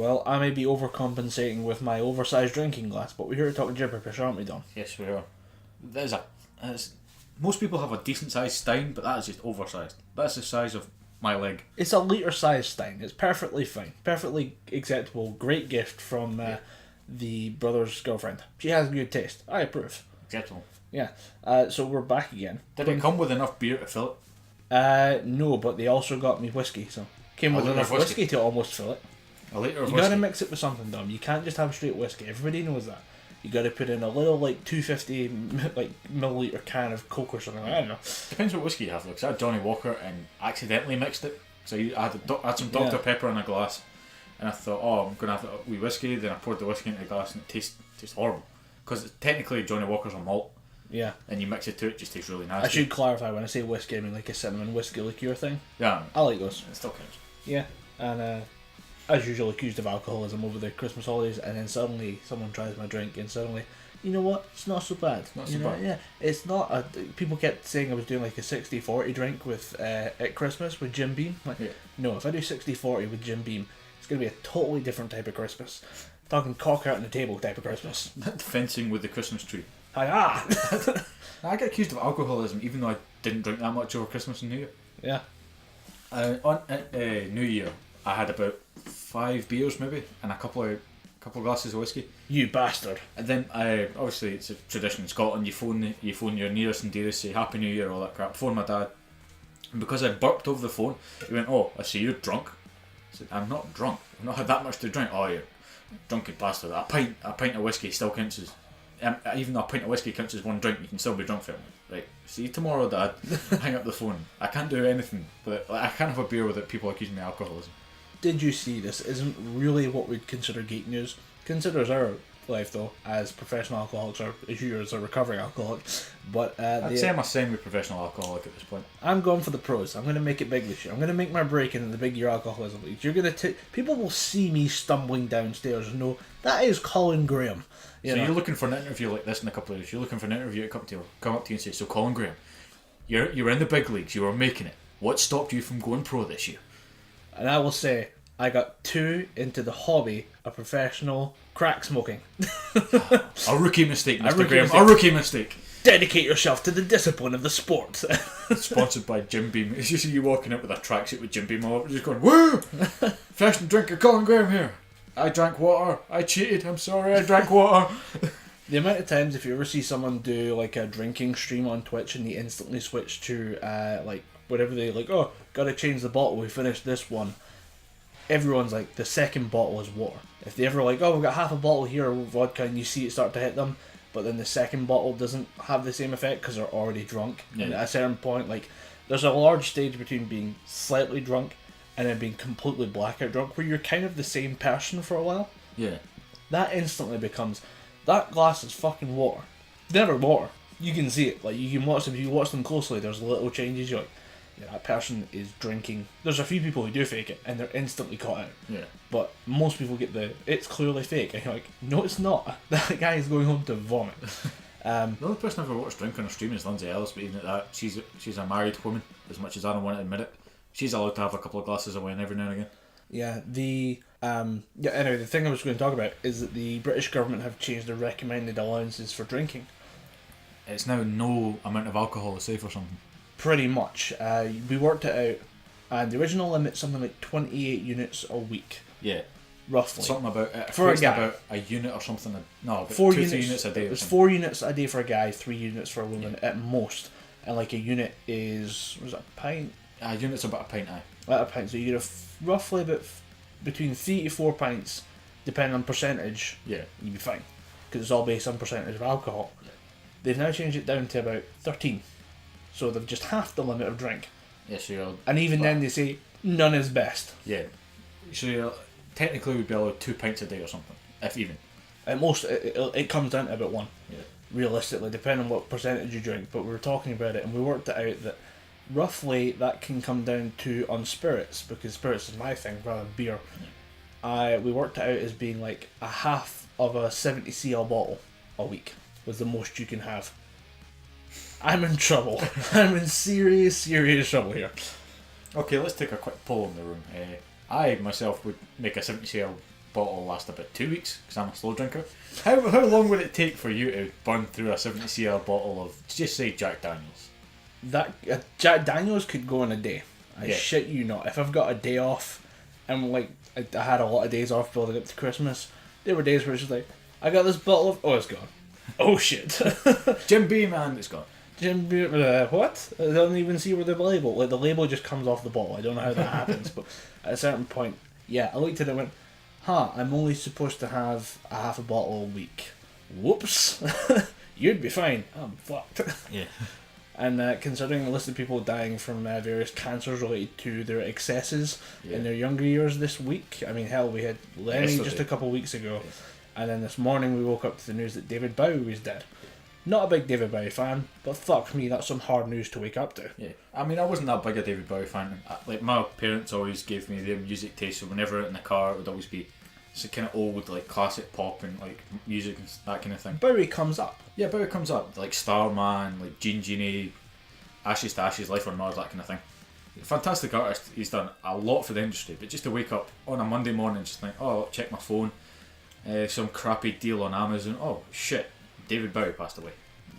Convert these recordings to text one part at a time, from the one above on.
Well, I may be overcompensating with my oversized drinking glass, but we're here to talk Gibberpish, aren't we, Don? Yes, we are. Most people have a decent sized stein, but that is just oversized. That's the size of my leg. It's a litre-sized stein. It's perfectly fine. Perfectly acceptable. Great gift from the brother's girlfriend. She has good taste. I approve. Acceptable. Yeah. So we're back again. Did it come with enough beer to fill it? No, but they also got me whiskey, so came with enough whiskey to almost fill it. A litre of You whiskey? gotta mix it with something, Dom. You can't just have straight whiskey. Everybody knows that. You gotta put in a little, 250 milliliter can of Coke or something. I don't know. Depends what whiskey you have. Because I had Johnny Walker and accidentally mixed it. So I had some Dr. Pepper in a glass, and I thought, oh, I'm gonna have a wee whiskey. Then I poured the whiskey into the glass, and it tastes horrible. Because technically Johnny Walker's a malt. Yeah. And you mix it to it, just tastes really nasty. I should clarify, when I say whiskey, I mean like a cinnamon whiskey liqueur thing. Yeah. I like those. It still counts. Yeah. And as usual, accused of alcoholism over the Christmas holidays, and then suddenly someone tries my drink, and suddenly, you know what? It's not so bad. Not so bad. Yeah. It's not. People kept saying I was doing like a 60-40 drink with at Christmas with Jim Beam. No, if I do 60-40 with Jim Beam, it's going to be a totally different type of Christmas. I'm talking cock out on the table type of Christmas. Fencing with the Christmas tree. I get accused of alcoholism even though I didn't drink that much over Christmas and New Year. Yeah. On New Year, I had about 5 beers maybe and a couple of glasses of whiskey. You bastard. And then obviously it's a tradition in Scotland. You phone your nearest and dearest, say Happy New Year, all that crap. Phone my dad, and because I burped over the phone, he went, "Oh, I see you're drunk." I said, "I'm not drunk. I've not had that much to drink." "Oh, you're drunken bastard. A pint of whiskey still counts as." Even though a pint of whiskey counts as one drink, you can still be drunk for it. Right, see you tomorrow, Dad. Hang up the phone. I can't do anything, but I can't have a beer without people accusing me of alcoholism. Did you see this? Isn't really what we'd consider geek news. Considers our life though as professional alcoholics, or as you as a recovering alcoholic. But I'd say I'm a semi-professional alcoholic at this point. I'm going for the pros. I'm going to make it big this year. I'm going to make my break into the big year alcoholism leagues. You're going to people will see me stumbling downstairs and know that is Colin Graham. You're looking for an interview like this in a couple of years. You're looking for an interview to come up to you and say, "So Colin Graham, you're in the big leagues. You were making it. What stopped you from going pro this year?" And I will say, I got too into the hobby of professional crack smoking. A rookie mistake, Mr. Graham. A rookie mistake. Dedicate yourself to the discipline of the sport. Sponsored by Jim Beam. It's just you walking out with a tracksuit with Jim Beam all over, just going, "Woo! Professional drinker Colin Graham here. I drank water. I cheated. I'm sorry. I drank water." The amount of times if you ever see someone do like a drinking stream on Twitch and they instantly switch to whatever they oh, gotta change the bottle, we finished this one. Everyone's like, the second bottle is water. If they ever oh, we've got half a bottle here of vodka, and you see it start to hit them, but then the second bottle doesn't have the same effect because they're already drunk. Yeah. And at a certain point, there's a large stage between being slightly drunk and then being completely blackout drunk, where you're kind of the same person for a while. Yeah. That instantly becomes, that glass is fucking water. Never water. You can see it. You can watch them. If you watch them closely, there's little changes. You're like, yeah, that person is drinking. There's a few people who do fake it, and they're instantly caught out. Yeah. But most people get it's clearly fake. And you're like, no, it's not. That guy is going home to vomit. The only person I've ever watched drink on a stream is Lindsay Ellis, but even at that, she's a married woman, as much as I don't want to admit it. She's allowed to have a couple of glasses of wine every now and again. Yeah, anyway, the thing I was going to talk about is that the British government have changed the recommended allowances for drinking. It's now no amount of alcohol is safe or something. Pretty much. We worked it out, and the original limit's something like 28 units a week. Yeah. Roughly. Something about, for a guy. About a unit or something. No, about 4 3 units a day. It was 4 units a day for a guy, 3 units for a woman at most. And a unit is, was it a pint? A unit's about a pint, aye. About a pint, so you get roughly about between 3 to 4 pints, depending on percentage. Yeah. You'd be fine, because it's all based on percentage of alcohol. Yeah. They've now changed it down to about 13, so they've just halved the limit of drink. Yeah, so and even then they say none is best. Yeah. So technically we'd be allowed 2 pints a day or something, if even. At most, it comes down to about 1. Yeah. Realistically, depending on what percentage you drink. But we were talking about it, and we worked it out that roughly that can come down to on spirits, because spirits is my thing rather than beer. We worked it out as being a half of a 70cl bottle a week was the most you can have. I'm in trouble. I'm in serious trouble here. Okay, let's take a quick poll in the room. I myself would make a 70cl bottle will last about 2 weeks because I'm a slow drinker. How long would it take for you to burn through a 70cl bottle of, just say, Jack Daniels? That Jack Daniels could go in a day. I shit you not. If I've got a day off, and like I had a lot of days off building up to Christmas, there were days where it's just like, I got this bottle of, oh, it's gone. Oh shit. Jim Beam, man, it's gone. Jim Beam, what? I don't even see where the label. Like the label just comes off the bottle. I don't know how that happens, but at a certain point, yeah, I looked at it and went, I'm only supposed to have a half a bottle a week. Whoops. You'd be fine. I'm fucked. Yeah. And considering the list of people dying from various cancers related to their excesses in their younger years this week, I mean, hell, we had Lenny just a couple of weeks ago, and then this morning we woke up to the news that David Bowie was dead. Not a big David Bowie fan, but fuck me, that's some hard news to wake up to. Yeah, I mean, I wasn't that big a David Bowie fan. Like, my parents always gave me their music taste, so whenever in the car, it would always be kind of old, like classic pop and like music and that kind of thing. Bowie comes up. Yeah, Bowie comes up, like Starman, like Gene Genie, Ashes to Ashes, Life on Mars, that kind of thing. Fantastic artist. He's done a lot for the industry, but just to wake up on a Monday morning, just think, oh, check my phone, some crappy deal on Amazon. Oh shit, David Bowie passed away.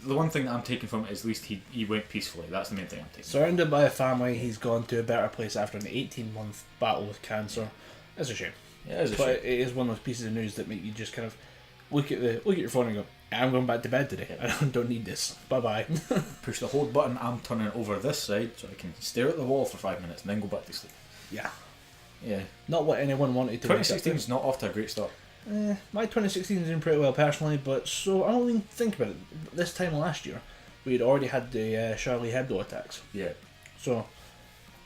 The one thing that I'm taking from it is at least he went peacefully. That's the main thing I'm taking. Surrounded by a family, he's gone to a better place after an 18-month battle with cancer. It's a shame. Yeah, it is a but shame. It is one of those pieces of news that make you just kind of look at your phone and go, I'm going back to bed today. I don't need this. Bye bye. Push the hold button. I'm turning over this side so I can stare at the wall for 5 minutes and then go back to sleep. Yeah. Yeah. Not what anyone wanted to. 2016 is not off to a great start. My 2016 is doing pretty well personally, but so I don't even think about it. This time last year, we had already had the Charlie Hebdo attacks. Yeah. So,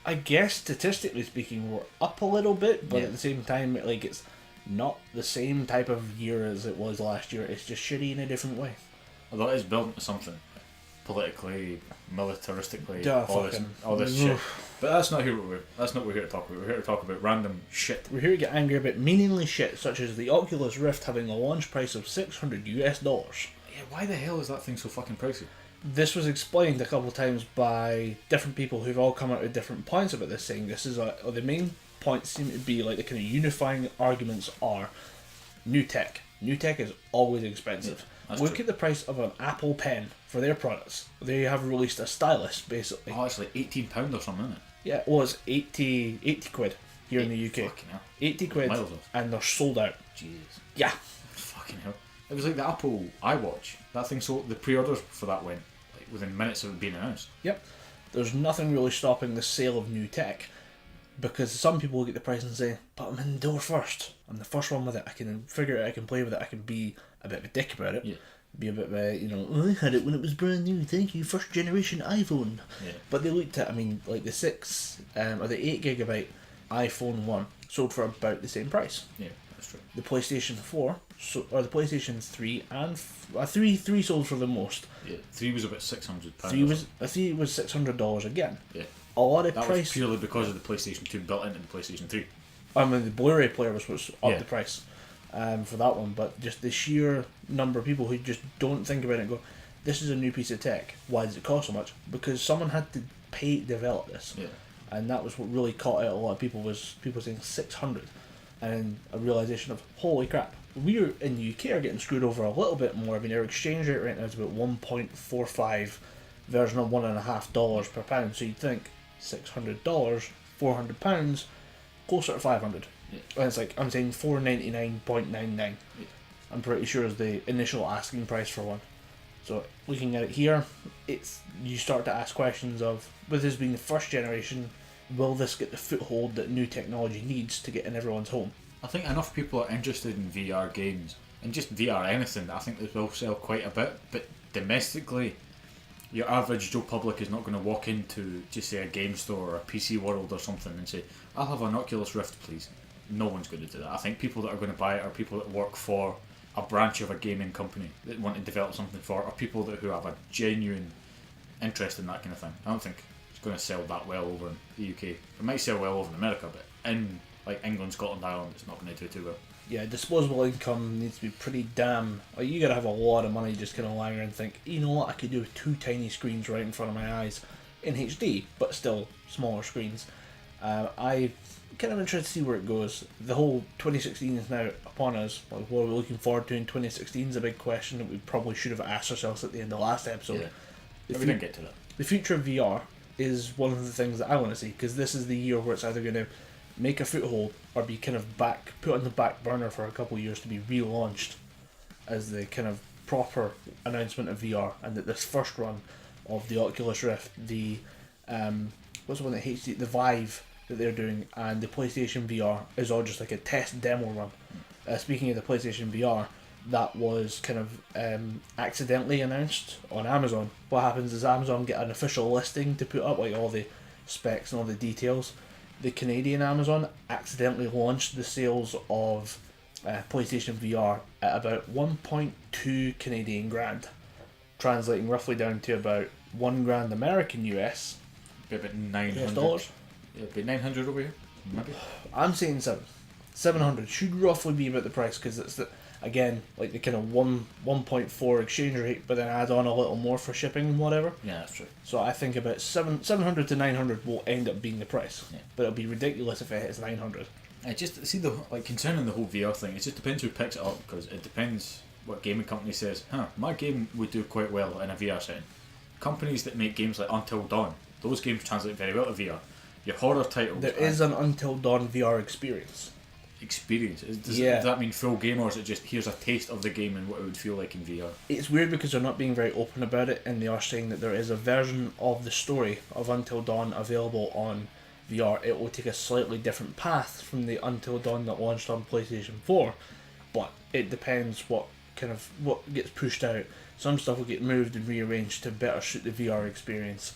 I guess statistically speaking, we're up a little bit, but at the same time, like it's not the same type of year as it was last year. It's just shitty in a different way. Although it is building to something, politically, militaristically, all this Oof. shit. But that's not what we're here to talk about. We're here to talk about random shit. We're here to get angry about meaningless shit, such as the Oculus Rift having a launch price of $600 US. Yeah, why the hell is that thing so fucking pricey? This was explained a couple of times by different people who've all come out with different points about this, saying this is the main points seem to be like the kind of unifying arguments are new tech. New tech is always expensive. Look at the price of an Apple pen for their products. They have released a stylus, basically. Oh, it's like £18 or something, isn't it? Yeah, well, it's 80 quid here in the UK. Fucking hell. 80 quid, Miles off. and they're sold out. Jesus. Yeah. Fucking hell. It was like the Apple iWatch. That thing sold, the pre-orders for that went like within minutes of it being announced. Yep. There's nothing really stopping the sale of new tech, because some people look at the price and say, but I'm in the door first. I'm the first one with it. I can figure it, I can play with it, I can be a bit of a dick about it. Yeah. Be a bit of a, I had it when it was brand new, thank you, first generation iPhone. Yeah. But they looked at, like the 6 or the 8 gigabyte iPhone 1 sold for about the same price. Yeah, that's true. The PlayStation 4, or the PlayStation 3, and 3 sold for the most. Yeah, 3 was about £600. 3 was $600 again. Yeah. A lot of that price. was purely because of the PlayStation 2 built into the PlayStation 3. I mean, the Blu-ray player was what's up Yeah. the price for that one, but just the sheer number of people who just don't think about it and go, this is a new piece of tech, why does it cost so much? Because someone had to pay to develop this. Yeah. And that was what really caught out a lot of people, was people saying 600, and a realisation of, holy crap, we're in the UK are getting screwed over a little bit more. I mean, our exchange rate right now is about 1.45 version of $1.50 per pound, so you'd think $600, £400, closer to 500. Yeah. And it's like, I'm saying 499.99. Yeah. I'm pretty sure is the initial asking price for one. So looking at it here, you start to ask questions of, with this being the first generation, will this get the foothold that new technology needs to get in everyone's home? I think enough people are interested in VR games, and just VR anything, I think this will sell quite a bit, but domestically, your average Joe public is not going to walk into, just say, a game store or a PC World or something and say, I'll have an Oculus Rift, please. No one's going to do that. I think people that are going to buy it are people that work for a branch of a gaming company that want to develop something for, or people who have a genuine interest in that kind of thing. I don't think it's going to sell that well over in the UK. It might sell well over in America, but in like England, Scotland, Ireland, it's not going to do too well. Yeah, disposable income needs to be pretty damn... Like, you gotta have a lot of money just kind of lying around and think, you know what, I could do with 2 tiny screens right in front of my eyes in HD, but still smaller screens. I kind of interested to see where it goes. The whole 2016 is now upon us. Like, what are we looking forward to in 2016 is a big question that we probably should have asked ourselves at the end of the last episode. Yeah. The We didn't get to that. The future of VR is one of the things that I want to see, because this is the year where it's either going to make a foothold or be kind of put on the back burner for a couple of years to be relaunched as the kind of proper announcement of VR, and that this first run of the Oculus Rift, the what's the one that the Vive that they're doing, and the PlayStation VR is all just like a test demo run. Speaking of the PlayStation VR, that was kind of accidentally announced on Amazon. What happens is Amazon get an official listing to put up like all the specs and all the details. The Canadian Amazon accidentally launched the sales of PlayStation VR at about 1.2 Canadian grand, translating roughly down to about $1 American US. Be about 900 dollars. Yeah, be 900 over here. Maybe. I'm saying 700 should roughly be about the price, because it's the, again, like the kind of 1.4 exchange rate, but then add on a little more for shipping and whatever. Yeah, that's true. So I think about 700 to 900 will end up being the price. Yeah. But it'll be ridiculous if it hits 900. I just see concerning the whole VR thing. It just depends who picks it up, because it depends what gaming company says. My game would do quite well in a VR setting. Companies that make games like Until Dawn, those games translate very well to VR. Your horror titles. There is an Until Dawn VR experience. Experience. Does that mean full game, or is it just here's a taste of the game and what it would feel like in VR? It's weird because they're not being very open about it, and they are saying that there is a version of the story of Until Dawn available on VR. It will take a slightly different path from the Until Dawn that launched on PlayStation 4, but it depends what gets pushed out. Some stuff will get moved and rearranged to better suit the VR experience.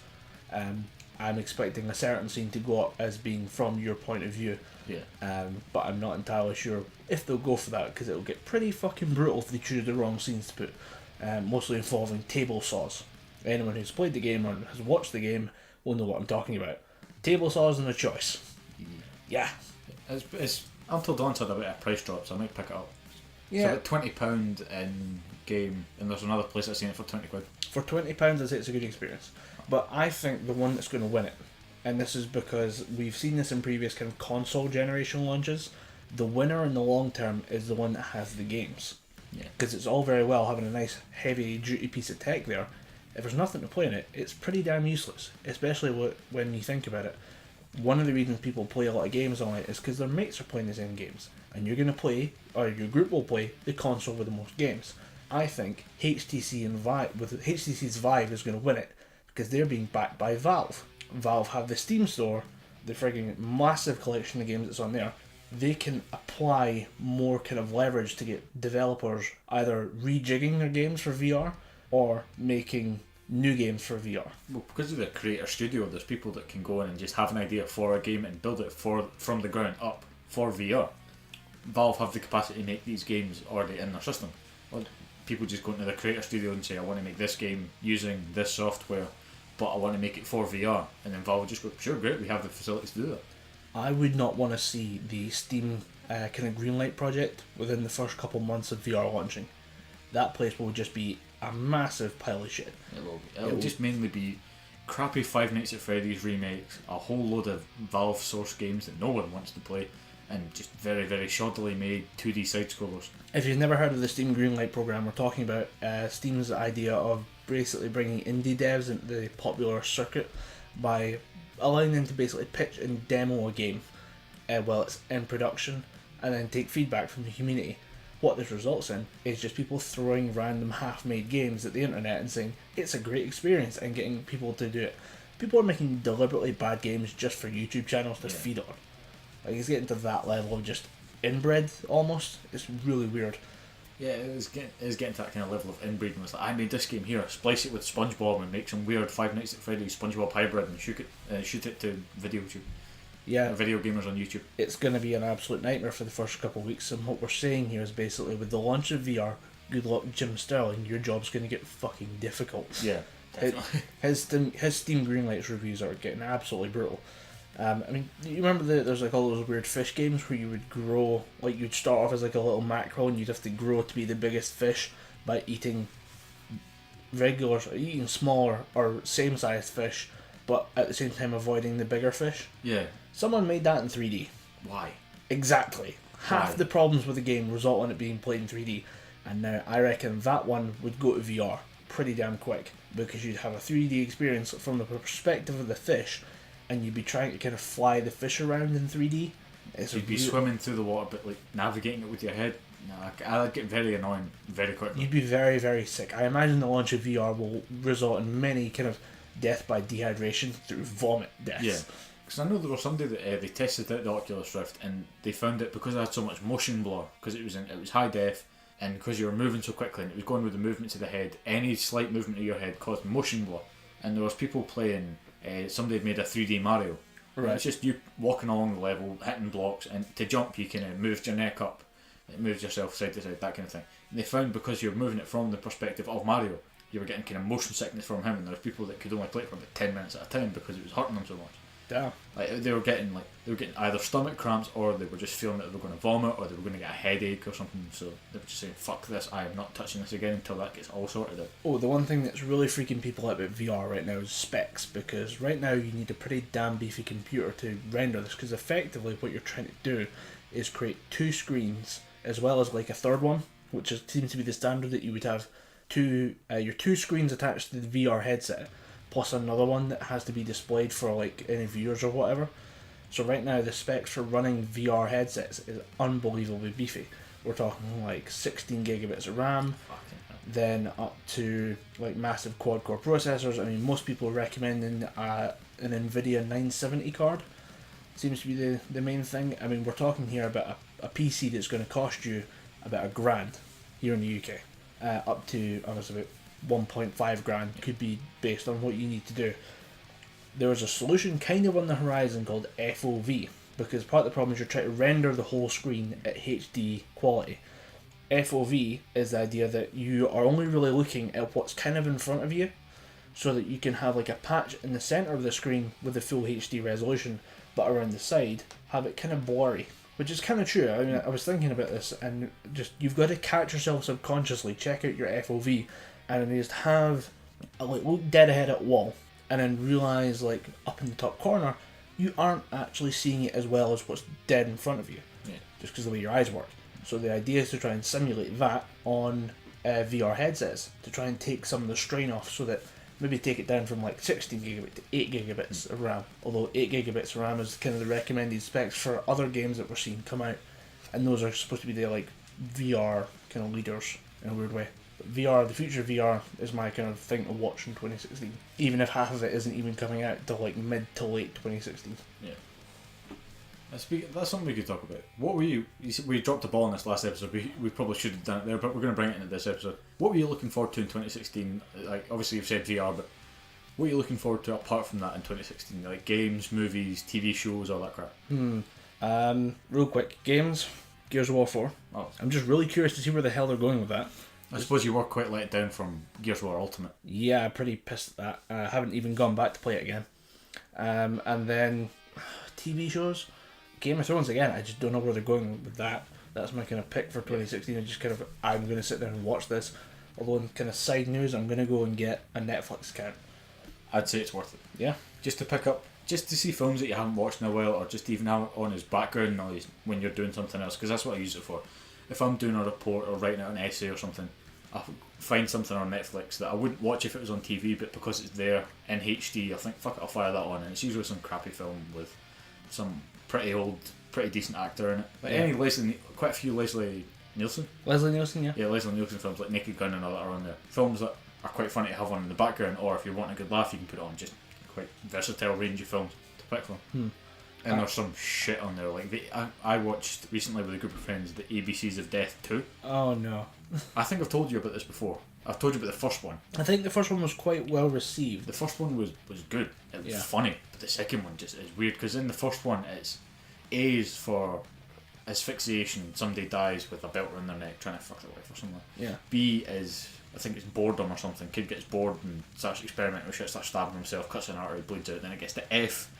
I'm expecting a certain scene to go up as being from your point of view. Yeah. But I'm not entirely sure if they'll go for that, because it'll get pretty fucking brutal if they choose the wrong scenes to put. Mostly involving table saws. Anyone who's played the game or has watched the game will know what I'm talking about. Table saws and a choice. Yeah. It's Until Dawn's had a bit of a price drop, so I might pick it up. Yeah. It's about £20 in game, and there's another place I've seen it for £20. For £20, I'd say it's a good experience. But I think the one that's going to win it, and this is because we've seen this in previous kind of console generation launches, the winner in the long term is the one that has the games. Yeah. Because it's all very well having a nice heavy duty piece of tech there. If there's nothing to play in it, it's pretty damn useless. Especially when you think about it. One of the reasons people play a lot of games on it is because their mates are playing the same games. And you're going to play, or your group will play, the console with the most games. I think HTC's Vive is going to win it, because they're being backed by Valve. Valve have the Steam store, the frigging massive collection of games that's on there. They can apply more kind of leverage to get developers either rejigging their games for VR or making new games for VR. Well, because of the creator studio, there's people that can go in and just have an idea for a game and build it from the ground up for VR. Valve have the capacity to make these games already in their system. Well, people just go into the creator studio and say, I want to make this game using this software, but I want to make it for VR, and then Valve would just go, sure, great, we have the facilities to do that. I would not want to see the Steam kind of Greenlight project within the first couple months of VR launching. That place will just be a massive pile of shit. It will just mainly be crappy Five Nights at Freddy's remakes, a whole load of Valve source games that no one wants to play, and just very, very shoddily made 2D side-scrollers. If you've never heard of the Steam Greenlight program, we're talking about Steam's idea of basically bringing indie devs into the popular circuit by allowing them to basically pitch and demo a game while it's in production, and then take feedback from the community. What this results in is just people throwing random half-made games at the internet and saying it's a great experience, and getting people to do it. People are making deliberately bad games just for YouTube channels to feed on. Like, it's getting to that level of just inbred almost. It's really weird. Yeah, it's getting to that kind of level of inbreeding. It's like, I made this game here, splice it with SpongeBob and make some weird Five Nights at Freddy's SpongeBob hybrid and shoot it to video gamers on YouTube. It's going to be an absolute nightmare for the first couple of weeks, and what we're saying here is basically with the launch of VR, good luck Jim Sterling, your job's going to get fucking difficult. Yeah, definitely. His Steam Greenlights reviews are getting absolutely brutal. I mean, you remember there's like all those weird fish games where you would grow, like you'd start off as like a little mackerel and you'd have to grow to be the biggest fish by eating smaller or same sized fish, but at the same time avoiding the bigger fish. Yeah. Someone made that in 3D. Why? Exactly. Half Why? the problems with the game result in it being played in 3D, and now I reckon that one would go to VR pretty damn quick, because you'd have a 3D experience from the perspective of the fish, and you'd be trying to kind of fly the fish around in 3D. So you'd be swimming through the water, but like navigating it with your head. I'd get very annoying very quickly. You'd be very, very sick. I imagine the launch of VR will result in many kind of death by dehydration through vomit deaths. Yeah. Because I know there was somebody that they tested out the Oculus Rift, and they found it because it had so much motion blur, because it was high def, and because you were moving so quickly and it was going with the movements of the head, any slight movement of your head caused motion blur. And there was people playing, somebody had made a 3D Mario. Right. It's just you walking along the level, hitting blocks, and to jump you kind of moved your neck up, it moved yourself side to side, that kind of thing. And they found because you're moving it from the perspective of Mario, you were getting kind of motion sickness from him, and there was people that could only play it for about 10 minutes at a time because it was hurting them so much. Damn. Like they were getting either stomach cramps, or they were just feeling that they were going to vomit, or they were going to get a headache or something. So they were just saying, "Fuck this! I am not touching this again until that gets all sorted out." Oh, the one thing that's really freaking people out about VR right now is specs, because right now you need a pretty damn beefy computer to render this, because effectively what you're trying to do is create two screens as well as like a third one, which seems to be the standard, that you would have your two screens attached to the VR headset, plus another one that has to be displayed for like any viewers or whatever. So right now the specs for running VR headsets is unbelievably beefy. We're talking like 16 gigabits of RAM, then up to like massive quad core processors. I mean, most people are recommending an Nvidia 970 card. Seems to be the main thing. I mean, we're talking here about a PC that's going to cost you about $1,000 here in the UK, up to obviously about 1.5 grand, could be based on what you need to do. There is a solution kind of on the horizon called FOV, because part of the problem is you're trying to render the whole screen at HD quality. FOV is the idea that you are only really looking at what's kind of in front of you, so that you can have like a patch in the center of the screen with the full HD resolution, but around the side have it kind of blurry, which is kind of true. I mean, I was thinking about this, and just you've got to catch yourself subconsciously, check out your FOV, and then just have like look dead ahead at a wall, and then realise like up in the top corner you aren't actually seeing it as well as what's dead in front of you, just because of the way your eyes work. So the idea is to try and simulate that on VR headsets, to try and take some of the strain off, so that maybe take it down from like 16 gigabit to 8 gigabits of RAM, although 8 gigabits of RAM is kind of the recommended specs for other games that we're seeing come out, and those are supposed to be the like VR kind of leaders in a weird way. But VR, the future of VR is my kind of thing to watch in 2016, even if half of it isn't even coming out till like mid to late 2016. Yeah. That's something we could talk about. What were you said we dropped the ball in this last episode, we probably should have done it there, but we're going to bring it into this episode. What were you looking forward to in 2016? Like, obviously you've said VR, but what are you looking forward to apart from that in 2016? Like games, movies, TV shows, all that crap? Real quick, games, Gears of War 4. Oh. I'm just really curious to see where the hell they're going with that. I suppose you were quite let down from Gears of War Ultimate. Yeah, pretty pissed at that. I haven't even gone back to play it again. And then TV shows, Game of Thrones again. I just don't know where they're going with that. That's my kind of pick for 2016. I just kind of, I'm going to sit there and watch this. Although in kind of side news, I'm going to go and get a Netflix account. I'd say it's worth it. Yeah. Just to pick up, just to see films that you haven't watched in a while, or just even have it on as background noise when you're doing something else, because that's what I use it for. If I'm doing a report or writing out an essay or something, I'll find something on Netflix that I wouldn't watch if it was on TV, but because it's there in HD, I think, fuck it, I'll fire that on, and it's usually some crappy film with some pretty decent actor in it. Like quite a few Leslie Nielsen. Leslie Nielsen, yeah. Yeah, Leslie Nielsen films like Naked Gun and all that are on there. Films that are quite funny to have on in the background, or if you want a good laugh, you can put it on. Just quite versatile range of films to pick from. And there's some shit on there. Like I watched recently with a group of friends the ABCs of Death 2. Oh no. I think I've told you about this before. I've told you about the first one. I think the first one was quite well received. The first one was good. It was funny, but the second one just is weird, because in the first one it's A is for asphyxiation, somebody dies with a belt around their neck trying to fuck their wife or something. Yeah. B is, I think it's boredom or something. Kid gets bored and starts experimenting with shit, starts stabbing himself, cuts an artery, bleeds out. Then it gets to F,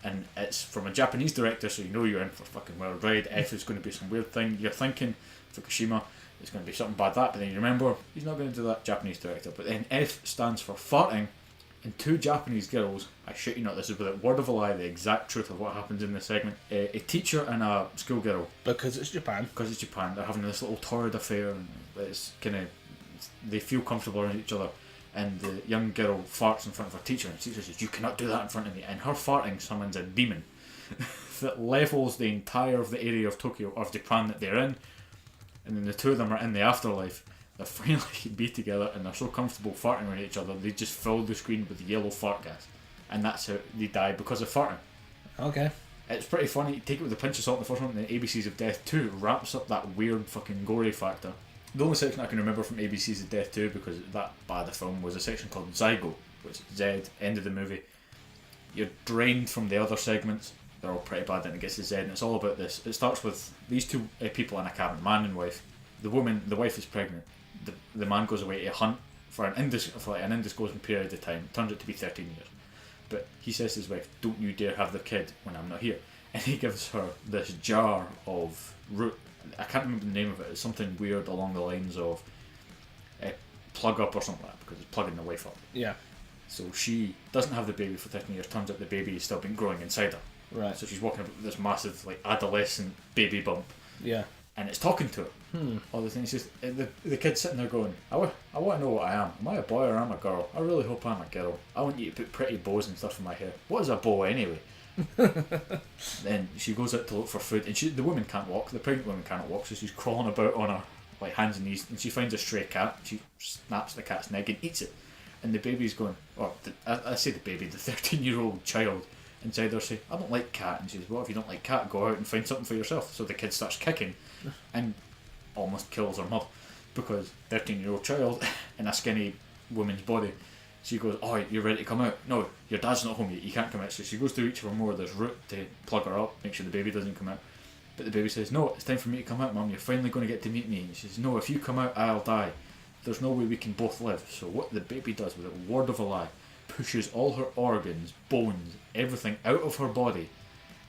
and it's from a Japanese director, so you know you're in for fucking wild ride. F is going to be some weird thing. You're thinking Fukushima, it's going to be something bad that, but then you remember he's not going to do that, Japanese director. But then F stands for farting, and two Japanese girls, I shit you not, this is without word of a lie, the exact truth of what happens in this segment. A teacher and a schoolgirl. Because it's Japan. Because it's Japan, they're having this little torrid affair, and it's kind of, they feel comfortable around each other. And the young girl farts in front of her teacher, and the teacher says, "You cannot do that in front of me." And her farting summons a demon that levels the entire of the area of Tokyo, of Japan that they're in. And then the two of them are in the afterlife. They're finally be together, and they're so comfortable farting around each other, they just fill the screen with yellow fart gas. And that's how they die, because of farting. Okay. It's pretty funny. Take it with a pinch of salt. The first one, the ABCs of Death 2, wraps up that weird fucking gory factor. The only section I can remember from ABC's of Death 2, because it's that bad a film, was a section called Zygo, which is Z, end of the movie. You're drained from the other segments. They're all pretty bad, and it gets to Z, and it's all about this. It starts with these two people in a cabin, man and wife. The wife is pregnant. The man goes away to hunt for an undisclosed period of time. It turns out to be 13 years. But he says to his wife, "Don't you dare have the kid when I'm not here." And he gives her this jar of root. I can't remember the name of it. It's something weird along the lines of plug up or something like that, because it's plugging the wife up. Yeah. So she doesn't have the baby for 13 years. Turns out the baby has still been growing inside her. Right. So she's walking about with this massive, like, adolescent baby bump. Yeah. And it's talking to her. All the things. Just the kid's sitting there going, I want to know what I am. Am I a boy or am I a girl? I really hope I'm a girl. I want you to put pretty bows and stuff in my hair. What is a bow anyway? Then she goes out to look for food, and the woman can't walk. The pregnant woman can't walk, so she's crawling about on her like hands and knees, and she finds a stray cat. She snaps the cat's neck and eats it. And the baby's going, I say the baby, the 13-year-old child inside her say, "I don't like cat." And she says, "Well, if you don't like cat, go out and find something for yourself." So the kid starts kicking and almost kills her mother, because 13-year-old child in a skinny woman's body. She goes, "Oh, you're ready to come out? No, your dad's not home yet, you can't come out." So she goes to reach for more of this root to plug her up, make sure the baby doesn't come out. But the baby says, "No, it's time for me to come out, Mum. You're finally going to get to meet me." And she says, "No, if you come out, I'll die. There's no way we can both live." So what the baby does, with a word of a lie, pushes all her organs, bones, everything out of her body,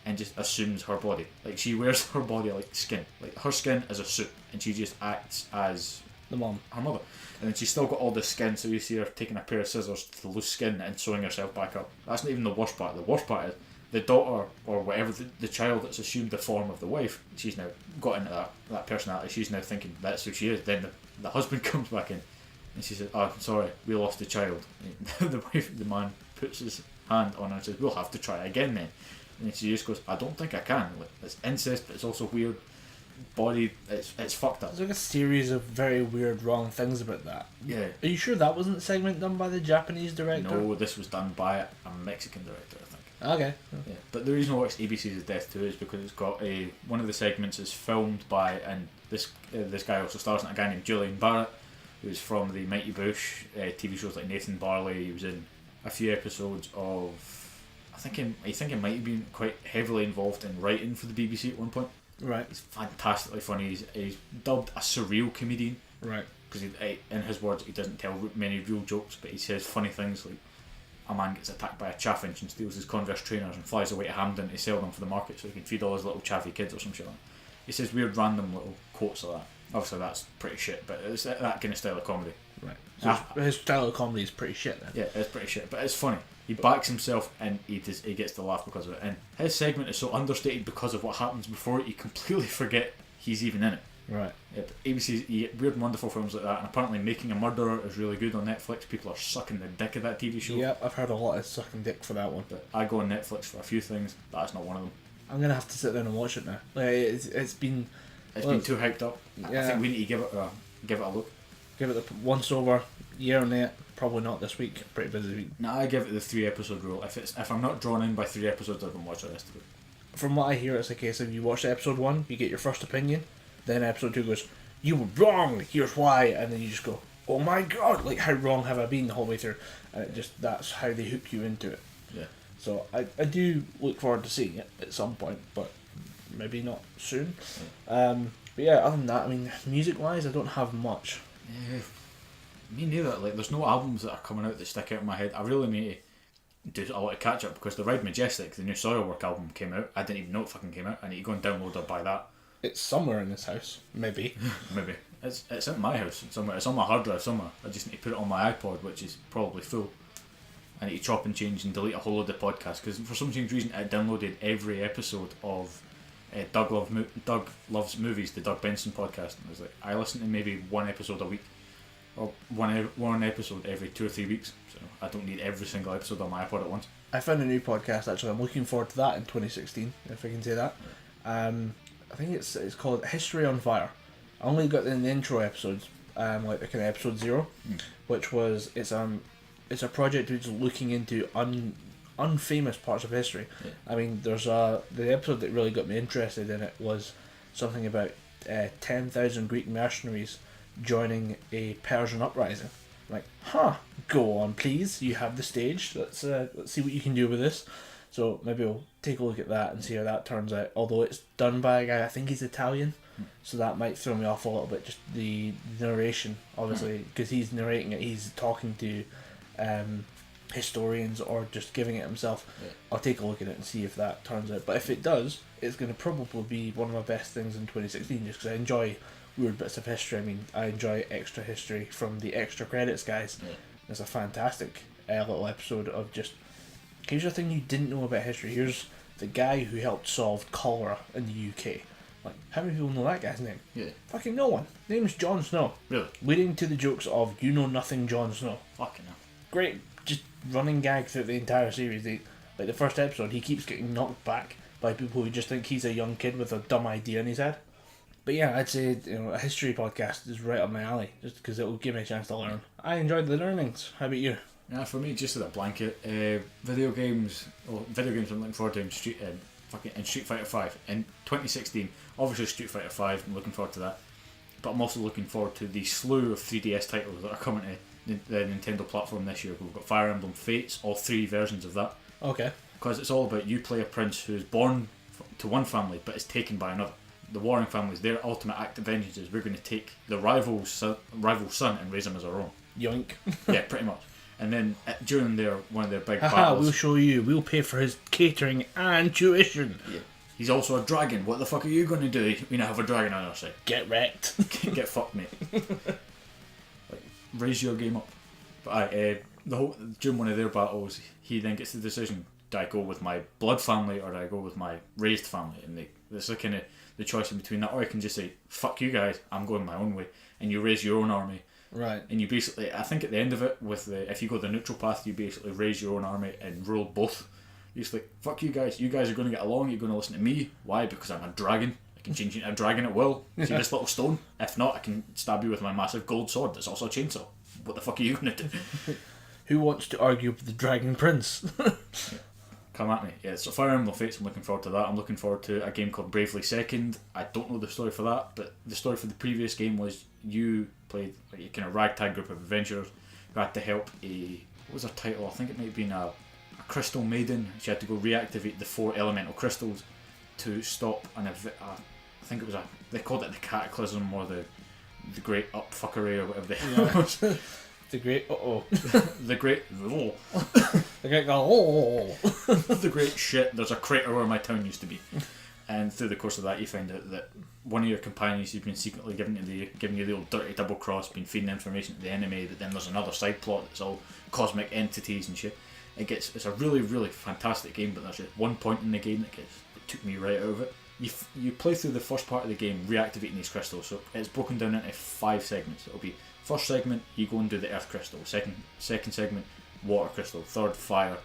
and just assumes her body. Like, she wears her body like skin. Like, her skin is a suit, and she just acts as the mum, her mother. And then she's still got all the skin, so you see her taking a pair of scissors to the loose skin and sewing herself back up. That's not even the worst part. The worst part is the daughter, or whatever, the child that's assumed the form of the wife, she's now got into that personality. She's now thinking that's who she is. Then the husband comes back in, and she says, "Oh, I'm sorry, we lost the child." The man puts his hand on her and says, "We'll have to try again then." And she just goes, "I don't think I can." Like, it's incest, but it's also weird. Body, it's fucked up. There's like a series of very weird, wrong things about that. Yeah. Are you sure that wasn't a segment done by the Japanese director? No, this was done by a Mexican director, I think. Okay. Yeah. But the reason I watched ABC's of Death 2 is because it's got one of the segments is filmed by, and this guy also stars in, a guy named Julian Barrett, who's from the Mighty Boosh TV shows like Nathan Barley. He was in a few episodes of, I think he might have been quite heavily involved in writing for the BBC at one point. Right. He's fantastically funny. He's dubbed a surreal comedian. Right. Because in his words, he doesn't tell many real jokes, but he says funny things like a man gets attacked by a chaffinch and steals his Converse trainers and flies away to Hampden to sell them for the market so he can feed all his little chaffy kids or some shit like that. He says weird random little quotes like that. Obviously that's pretty shit, but it's that kind of style of comedy. Right. So his style of comedy is pretty shit then. Yeah, it's pretty shit, but it's funny. He backs himself and he gets to laugh because of it. And his segment is so understated because of what happens before it, you completely forget he's even in it. Right. Yeah, but ABC, you get weird and wonderful films like that, and apparently Making a Murderer is really good on Netflix. People are sucking the dick of that TV show. Yep, I've heard a lot of sucking dick for that one. But I go on Netflix for a few things, that's not one of them. I'm going to have to sit down and watch it now. Like, it's been too hyped up. Yeah. I think we need to give it a look. Give it the once over, year on it. Probably not this week. Pretty busy week. No, I give it the 3 episode rule. If I'm not drawn in by 3 episodes, I don't watch the rest of it. From what I hear, it's a case of you watch episode 1, you get your first opinion, then episode 2 goes, "You were wrong, here's why," and then you just go, "Oh my god, like how wrong have I been the whole way through?" And that's how they hook you into it. Yeah. So I do look forward to seeing it at some point, but maybe not soon. Yeah. But yeah, other than that, I mean, music wise, I don't have much. Yeah. Me neither. Like, there's no albums that are coming out that stick out in my head. I really need to do a lot of catch up because the Ride Majestic, the new Soilwork album, came out. I didn't even know it fucking came out. I need to go and download or buy that. It's somewhere in this house, maybe. Maybe it's in my house somewhere. It's on my hard drive somewhere. I just need to put it on my iPod, which is probably full. I need to chop and change and delete a whole load of podcasts because for some strange reason I downloaded every episode of Doug Loves Movies, the Doug Benson podcast, and I was like, I listen to maybe one episode a week, or one episode every 2 or 3 weeks, so I don't need every single episode on my iPod at once. I found a new podcast actually. I'm looking forward to that in 2016, if I can say that. I think it's called History on Fire. I only got in the intro episodes, like the kind of episode 0, which was it's a project which is looking into unfamous parts of history. Yeah. I mean, there's the episode that really got me interested in it was something about 10,000 Greek mercenaries joining a Persian uprising. Like, go on, please. You have the stage. Let's see what you can do with this. So maybe we'll take a look at that and see how that turns out. Although it's done by a guy, I think he's Italian, so that might throw me off a little bit. Just the narration, obviously, because he's narrating it. He's talking to historians or just giving it himself. Yeah. I'll take a look at it and see if that turns out. But if it does, it's going to probably be one of my best things in 2016, just because I enjoy weird bits of history. I mean, I enjoy extra history from the extra credits guys. Yeah. It's a fantastic little episode of just, here's a thing you didn't know about history. Here's the guy who helped solve cholera in the UK. Like, how many people know that guy's name? Yeah. Fucking no one. Name's Jon Snow. Really? Leading to the jokes of you know nothing, Jon Snow. Fucking hell. Great, just running gag throughout the entire series. Like the first episode, he keeps getting knocked back by people who just think he's a young kid with a dumb idea in his head. But yeah, I'd say a history podcast is right up my alley, just because it will give me a chance to learn. I enjoyed the learnings. How about you? Yeah, for me, just as a blanket, video games I'm looking forward to in Street Fighter 5 in 2016. Obviously, Street Fighter 5. I'm looking forward to that, but I'm also looking forward to the slew of 3DS titles that are coming to the Nintendo platform this year. We've got Fire Emblem Fates, all 3 versions of that. Okay. Because it's all about you play a prince who is born to one family but is taken by another. The warring families, their ultimate act of vengeance is we're going to take the rival son and raise him as our own. Yoink. Yeah, pretty much. And then during one of their big Haha, battles, we'll show you. We'll pay for his catering and tuition. yeah, he's also a dragon. What the fuck are you going to do? We now have a dragon on our side. Get wrecked. Get fucked, mate. Like, raise your game up. But during one of their battles, he then gets the decision: do I go with my blood family or do I go with my raised family? And there's a kind of the choice in between that, or I can just say, fuck you guys, I'm going my own way, and you raise your own army. Right. And you basically, I think at the end of it, if you go the neutral path, you basically raise your own army and rule both. You're just like, fuck you guys are going to get along, you're going to listen to me. Why? Because I'm a dragon. I can change you into a dragon at will. See this little stone? If not, I can stab you with my massive gold sword that's also a chainsaw. What the fuck are you going to do? Who wants to argue with the Dragon Prince? Come at me. Yeah, so Fire Emblem Fates, I'm looking forward to that. I'm looking forward to a game called Bravely Second. I don't know the story for that, but the story for the previous game was you played like a kind of ragtag group of adventurers who had to help what was her title? I think it might have been a crystal maiden. She had to go reactivate the 4 elemental crystals to stop I think it was they called it the cataclysm or the great upfuckery or whatever the hell it was. The great the great The great the great shit. There's a crater where my town used to be. And through the course of that, you find out that one of your companions who's been secretly giving you the old dirty double cross, been feeding information to the enemy. That then there's another side plot that's all cosmic entities and shit. It's a really, really fantastic game, but there's just one point in the game that took me right out of it. You play through the first part of the game reactivating these crystals, so it's broken down into 5 segments. It'll be first segment, you go and do the earth crystal. Second segment, water crystal. Third, fire.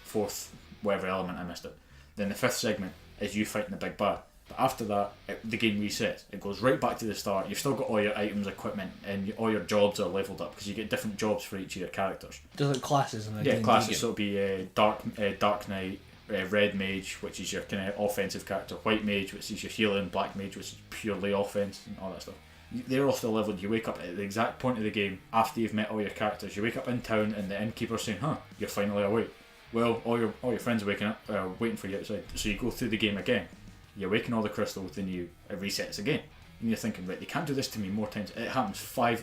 Fourth, whatever element I missed it. Then the 5th segment is you fighting the big bad. But after that, the game resets. It goes right back to the start. You've still got all your items, equipment, and all your jobs are leveled up because you get different jobs for each of your characters. Does it classes in the game? Yeah, classes. So it'll be Dark Knight, Red Mage, which is your kind of offensive character, White Mage, which is your healing, Black Mage, which is purely offense, and all that stuff. They're all still leveled. You wake up at the exact point of the game after you've met all your characters. You wake up in town and the innkeeper's saying, you're finally awake. Well, all your friends are waking up, waiting for you outside. So you go through the game again. You awaken all the crystals, then it resets again. And you're thinking, right, they can't do this to me more times. It happens 4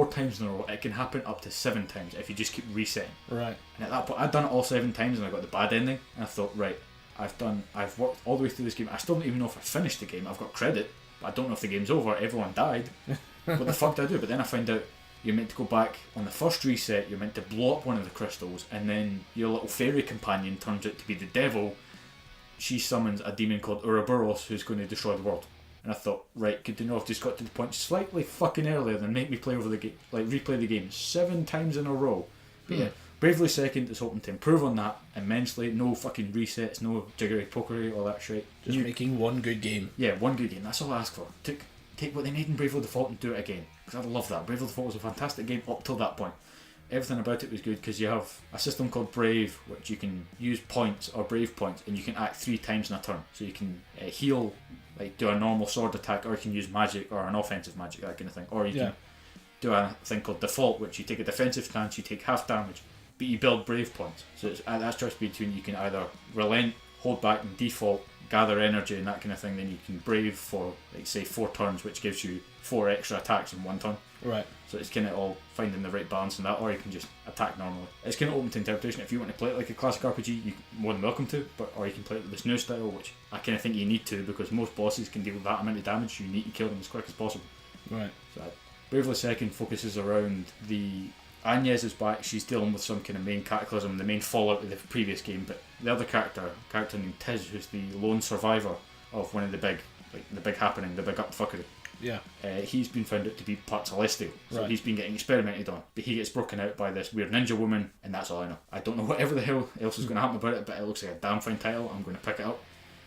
times in a row. It can happen up to 7 times if you just keep resetting. Right. And at that point, I'd done it all 7 times and I got the bad ending. And I thought, right, I've worked all the way through this game. I still don't even know if I finished the game. I've got credit, but I don't know if the game's over. Everyone died. What the fuck did I do? But then I find out you're meant to go back on the first reset, you're meant to blow up one of the crystals, and then your little fairy companion turns out to be the devil. She summons a demon called Ouroboros who's going to destroy the world. And I thought, right, good to know I've just got to the point slightly fucking earlier than make me play over the game, like replay the game 7 times in a row. But yeah, Bravely Second is hoping to improve on that immensely. No fucking resets, no jiggery pokery, all that shit. Just making one good game. Yeah, one good game. That's all I ask for. Take what they made in Bravely Default and do it again. Because I love that. Bravely Default was a fantastic game up till that point. Everything about it was good because you have a system called Brave, which you can use points or Brave points, and you can act 3 times in a turn. So you can heal, like do a normal sword attack, or you can use magic or an offensive magic, that kind of thing. Or you can do a thing called Default, which you take a defensive stance, you take half damage, but you build Brave points. So it's, that's just between you can either relent, hold back and default, gather energy and that kind of thing, then you can Brave for, like say, 4 turns, which gives you 4 extra attacks in 1 turn. Right. So it's kind of all finding the right balance in that, or you can just attack normally. It's kind of open to interpretation. If you want to play it like a classic RPG, you're more than welcome to, or you can play it with this new style, which I kind of think you need to, because most bosses can deal with that amount of damage. You need to kill them as quick as possible. Right. So Bravely Second focuses around the... Agnes is back, she's dealing with some kind of main cataclysm, the main fallout of the previous game, but the other character named Tiz, who's the lone survivor of one of the big happening, the big upfuckery. Yeah. He's been found out to be part Celestial, so he's been getting experimented on. But he gets broken out by this weird ninja woman, and that's all I know. I don't know whatever the hell else is going to happen about it, but it looks like a damn fine title. I'm going to pick it up.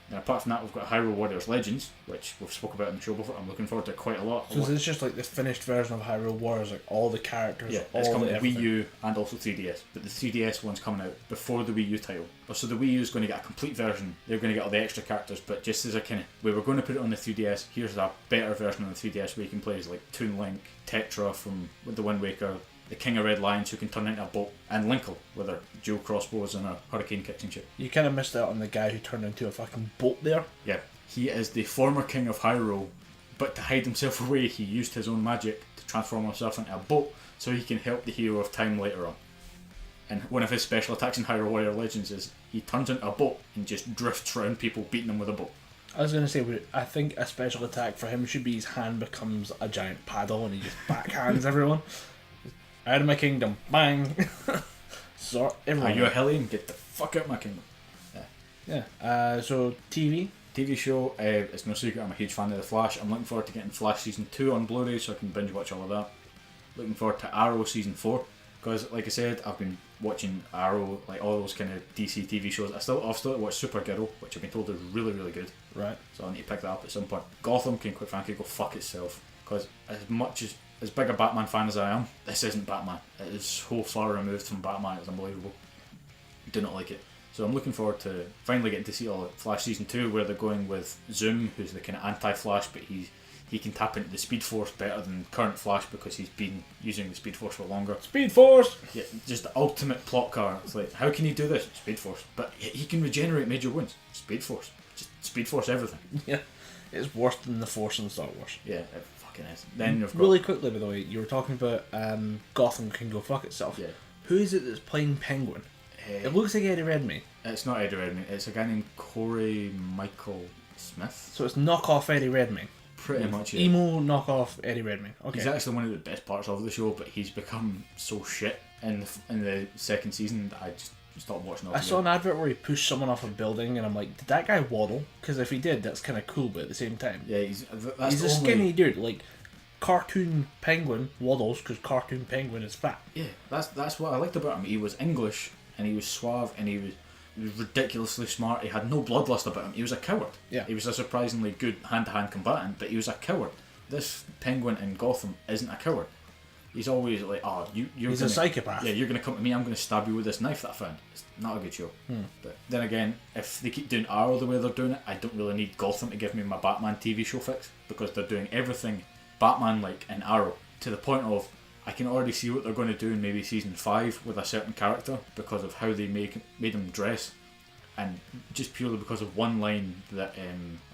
And apart from that, we've got Hyrule Warriors Legends, which we've spoke about in the show before. I'm looking forward to quite a lot. So is this just like the finished version of Hyrule Warriors, like all the characters? Yeah, it's coming to Wii U and also 3DS, but the 3DS one's coming out before the Wii U title. So the Wii U is going to get a complete version. They're going to get all the extra characters, but just as a kind of, we were going to put it on the 3DS, here's a better version on the 3DS where you can play as like Toon Link, Tetra from the Wind Waker, the King of Red Lions who can turn into a boat, and Linkle with her dual crossbows and her hurricane kicks and shit. You kind of missed out on the guy who turned into a fucking boat there. Yeah, he is the former King of Hyrule, but to hide himself away, he used his own magic to transform himself into a boat so he can help the hero of time later on. And one of his special attacks in Hyrule Warrior Legends is he turns into a boat and just drifts around people, beating them with a boat. I was going to say, I think a special attack for him should be his hand becomes a giant paddle and he just backhands everyone. Out of my kingdom, bang! So everyone. Are you a Hellion? Get the fuck out of my kingdom. Yeah. So TV show. It's no secret I'm a huge fan of The Flash. I'm looking forward to getting Flash season 2 on Blu-ray so I can binge watch all of that. Looking forward to Arrow season 4 because, like I said, I've been watching Arrow, like all those kind of DC TV shows. I've still to watch Supergirl, which I've been told is really, really good. Right. So I need to pick that up at some point. Gotham can, quite frankly, go fuck itself because as big a Batman fan as I am, this isn't Batman. It is so far removed from Batman, it's unbelievable. I do not like it. So I'm looking forward to finally getting to see all of Flash season 2 where they're going with Zoom, who's the kind of anti-Flash, but he can tap into the Speed Force better than current Flash because he's been using the Speed Force for longer. Speed Force! Yeah, just the ultimate plot car. It's like, how can he do this? Speed Force. But he can regenerate major wounds. Speed Force. Just Speed Force everything. Yeah, it's worse than the Force in Star Wars. Yeah, it fucking is. Then you've got... Really quickly, by the way, you were talking about Gotham can go fuck itself. Yeah. Who is it that's playing Penguin? It looks like Eddie Redmayne. It's not Eddie Redmayne. It's a guy named Corey Michael Smith. So it's knockoff Eddie Redmayne. Pretty much, yeah. Emo knockoff Eddie Redmayne. Okay. He's actually one of the best parts of the show, but he's become so shit in the second season that I just stopped watching all. I saw an advert where he pushed someone off a building, and I'm like, did that guy waddle? Because if he did, that's kind of cool, but at the same time, yeah, he's a skinny dude. Like, cartoon penguin waddles because cartoon penguin is fat. Yeah, that's what I liked about him. He was English and he was suave and he was ridiculously smart. He had no bloodlust about him. He was a coward. Yeah. He was a surprisingly good hand-to-hand combatant, but he was a coward. This penguin in Gotham isn't a coward. He's always like, he's a psychopath. Yeah, you're going to come to me, I'm going to stab you with this knife that I found. It's not a good show. But then again, if they keep doing Arrow the way they're doing it, I don't really need Gotham to give me my Batman TV show fix, because they're doing everything Batman-like in Arrow, to the point of, I can already see what they're going to do in maybe season 5 with a certain character because of how they made him dress, and just purely because of one line that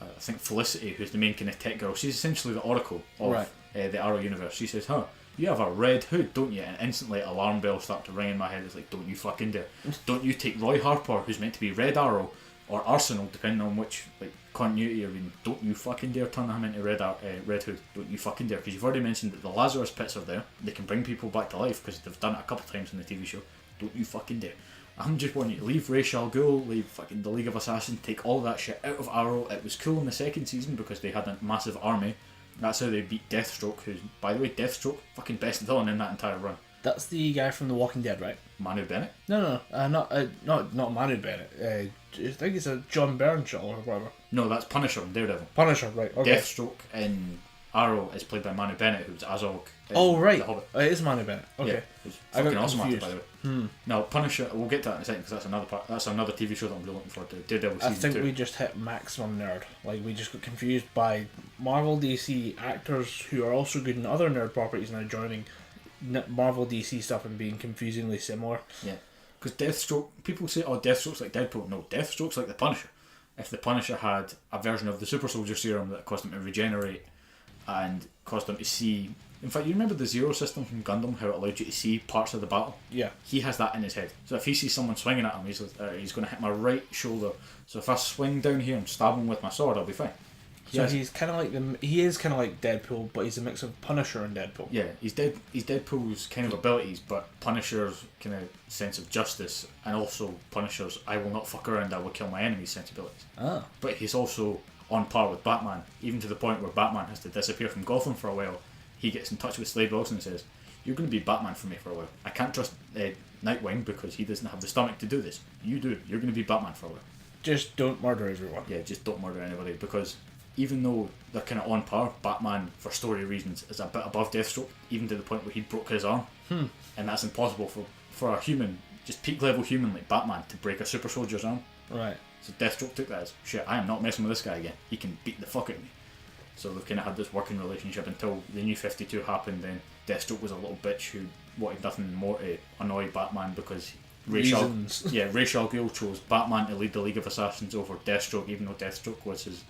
I think Felicity, who's the main kind of tech girl, she's essentially the Oracle of the Arrow universe. She says, you have a red hood, don't you? And instantly alarm bells start to ring in my head. It's like, don't you fucking dare. Don't you take Roy Harper, who's meant to be Red Arrow, or Arsenal, depending on which like continuity you're in. Don't you fucking dare turn him into Red Hood. Don't you fucking dare, because you've already mentioned that the Lazarus pits are there. They can bring people back to life because they've done it a couple of times in the TV show. Don't you fucking dare. I'm just wanting you to leave Ra's al Ghul, leave fucking the League of Assassins, take all that shit out of Arrow. It was cool in the second season because they had a massive army. That's how they beat Deathstroke, who's, by the way, Deathstroke, fucking best villain in that entire run. That's the guy from The Walking Dead, right? Manu Bennett? No, not Manu Bennett. I think it's a John Bernshall or whatever. No, that's Punisher in Daredevil. Punisher, right? Okay. Deathstroke in Arrow is played by Manu Bennett, who's Azog. Oh right, The Hobbit. It is Manu Bennett. Okay, Yeah, who's fucking awesome actor, by the way. Hmm. Now Punisher, we'll get to that in a second because that's another part. That's another TV show that I'm really looking forward to. Daredevil season 2. I think we just hit maximum nerd. Like we just got confused by Marvel DC actors who are also good in other nerd properties now joining Marvel DC stuff and being confusingly similar. Yeah, because Deathstroke, people say, oh, Deathstroke's like Deadpool. No, Deathstroke's like the Punisher. If the Punisher had a version of the Super Soldier Serum that caused him to regenerate and caused him to see... In fact, you remember the Zero system from Gundam, how it allowed you to see parts of the battle? Yeah. He has that in his head. So if he sees someone swinging at him, he's going to hit my right shoulder. So if I swing down here and stab him with my sword, I'll be fine. He's kind of like he is kind of like Deadpool, but he's a mix of Punisher and Deadpool. Yeah, he's Deadpool's kind of abilities, but Punisher's kind of sense of justice, and also Punisher's I will not fuck around, I will kill my enemies sensibilities. Ah. But he's also on par with Batman, even to the point where Batman has to disappear from Gotham for a while. He gets in touch with Slade Wilson and says, "You're going to be Batman for me for a while. I can't trust Nightwing because he doesn't have the stomach to do this. You do. You're going to be Batman for a while. Just don't murder everyone." Yeah, just don't murder anybody, because even though they're kind of on par, Batman, for story reasons, is a bit above Deathstroke, even to the point where he broke his arm. And that's impossible for a human, just peak level human like Batman, to break a super soldier's arm. Right. So Deathstroke took that as, shit, I am not messing with this guy again. He can beat the fuck out of me. So they've kind of had this working relationship until the New 52 happened. Then Deathstroke was a little bitch who wanted nothing more to annoy Batman because Ra's al Ghul chose Batman to lead the League of Assassins over Deathstroke, even though Deathstroke was his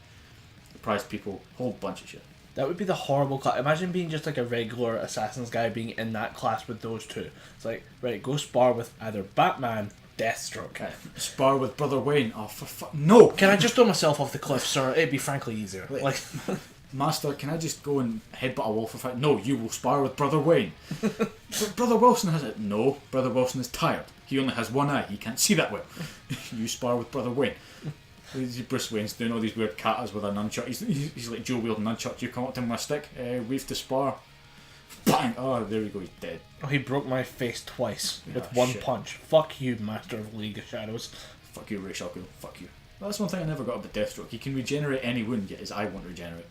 prized people. Whole bunch of shit. That would be the horrible class. Imagine being just like a regular Assassins guy being in that class with those two. It's like, right, go spar with either Batman, Deathstroke. Spar with Brother Wayne. Oh, for fuck. No! Can I just throw myself off the cliff, sir? It'd be frankly easier. Like, Master, can I just go and headbutt a wall for fight? No, you will spar with Brother Wayne. But Brother Wilson has it. No, Brother Wilson is tired. He only has one eye. He can't see that well. You spar with Brother Wayne. Bruce Wayne's doing all these weird katas with a nunchuck. He's like dual wielding nunchuck. You come up to him with a stick. Weave to spar. Bang! Oh, there we go. He's dead. Oh, he broke my face twice with one punch. Fuck you, Master of League of Shadows. Fuck you, Ra's al Ghul. Fuck you. Well, that's one thing I never got about Deathstroke. He can regenerate any wound, yet his eye won't regenerate.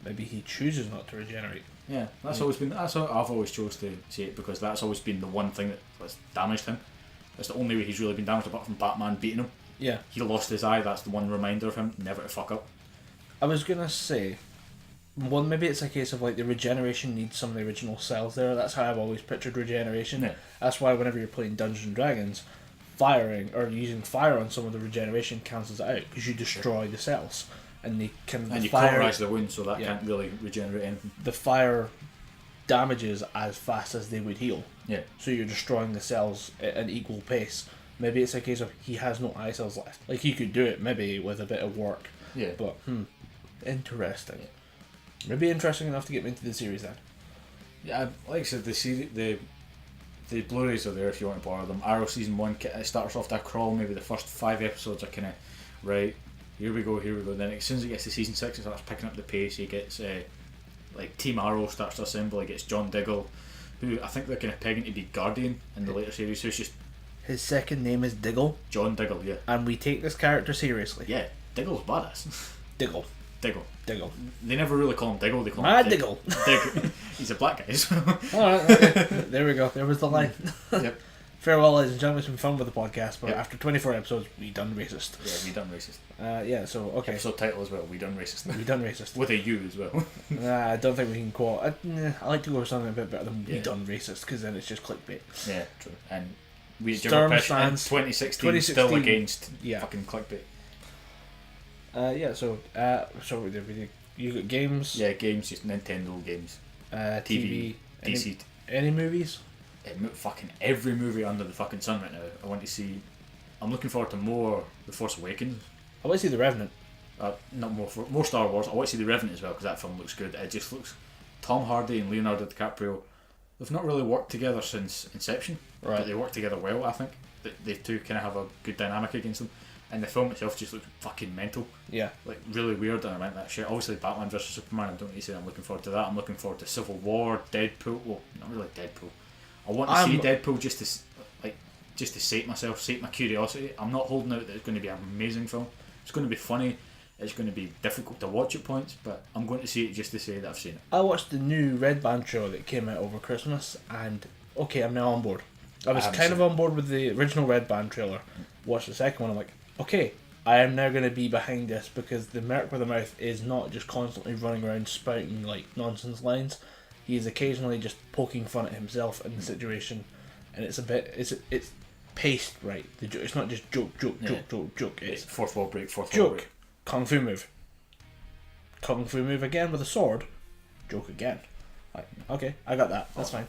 Maybe he chooses not to regenerate. Yeah, always been. That's how I've always chose to see it, because that's always been the one thing that's damaged him. That's the only way he's really been damaged, apart from Batman beating him. Yeah. He lost his eye. That's the one reminder of him never to fuck up. I was gonna say, well, maybe it's a case of like the regeneration needs some of the original cells there. That's how I've always pictured regeneration. Yeah. That's why whenever you're playing Dungeons and Dragons, firing or using fire on some of the regeneration cancels it out because you destroy the cells. And they can you cauterize the wound, so that can't really regenerate anything. The fire damages as fast as they would heal. Yeah. So you're destroying the cells at an equal pace. Maybe it's a case of he has no eye cells left. Like he could do it maybe with a bit of work. Yeah. But interesting. Yeah. Maybe interesting enough to get me into the series then. Yeah, like I said, the Blu-rays are there if you want to borrow them. Arrow season 1 it starts off that crawl. Maybe the first 5 episodes are kind of right. Here we go. Then as soon as it gets to season 6, it starts picking up the pace. He gets like Team Arrow starts to assemble. He gets John Diggle, who I think they're kind of pegging to be Guardian in the later series. So it's just his second name is Diggle. John Diggle, yeah. And we take this character seriously. Yeah, Diggle's badass. Diggle. They never really call him Diggle. They call him Diggle. He's a black guy. So. Alright, okay. There we go. There was the line. Yep. Farewell, ladies and gentlemen. It's been fun with the podcast, but after 24 episodes, we done racist. Yeah, we done racist. Yeah, so, okay. Episode title as well, we done racist. We done racist. With a U as well. I don't think we can quote. I like to go with something a bit better than we done racist, because then it's just clickbait. Yeah, true. And we Gibberpish in 2016 still against fucking clickbait. So you got games? Yeah, games, just Nintendo games. TV. DC. Any movies? Fucking every movie under the fucking sun right now. I want to see. I'm looking forward to more The Force Awakens. I want to see The Revenant. Not more Star Wars. I want to see The Revenant as well because that film looks good. It just looks. Tom Hardy and Leonardo DiCaprio, they've not really worked together since Inception, Right. but they work together well. I think they two kind of have a good dynamic against them, and the film itself just looks fucking mental. Yeah. Like really weird, and I meant that shit. Obviously, Batman vs Superman. I don't need to say I'm looking forward to that. I'm looking forward to Civil War, Deadpool. Well, not really Deadpool. I want to see Deadpool just to sate my curiosity. I'm not holding out that it's going to be an amazing film. It's going to be funny. It's going to be difficult to watch at points, but I'm going to see it just to say that I've seen it. I watched the new Red Band trailer that came out over Christmas, and okay, I'm now on board. I was kind of on board with the original Red Band trailer. Watched the second one, I'm like, okay, I am now going to be behind this because the Merc with a Mouth is not just constantly running around spouting like nonsense lines. He is occasionally just poking fun at himself in the situation, and it's a bit, it's paced right. It's not just joke. It's fourth wall break. joke. Kung Fu move. Kung Fu move again with a sword. Joke again. Like, okay, I got that. That's fine.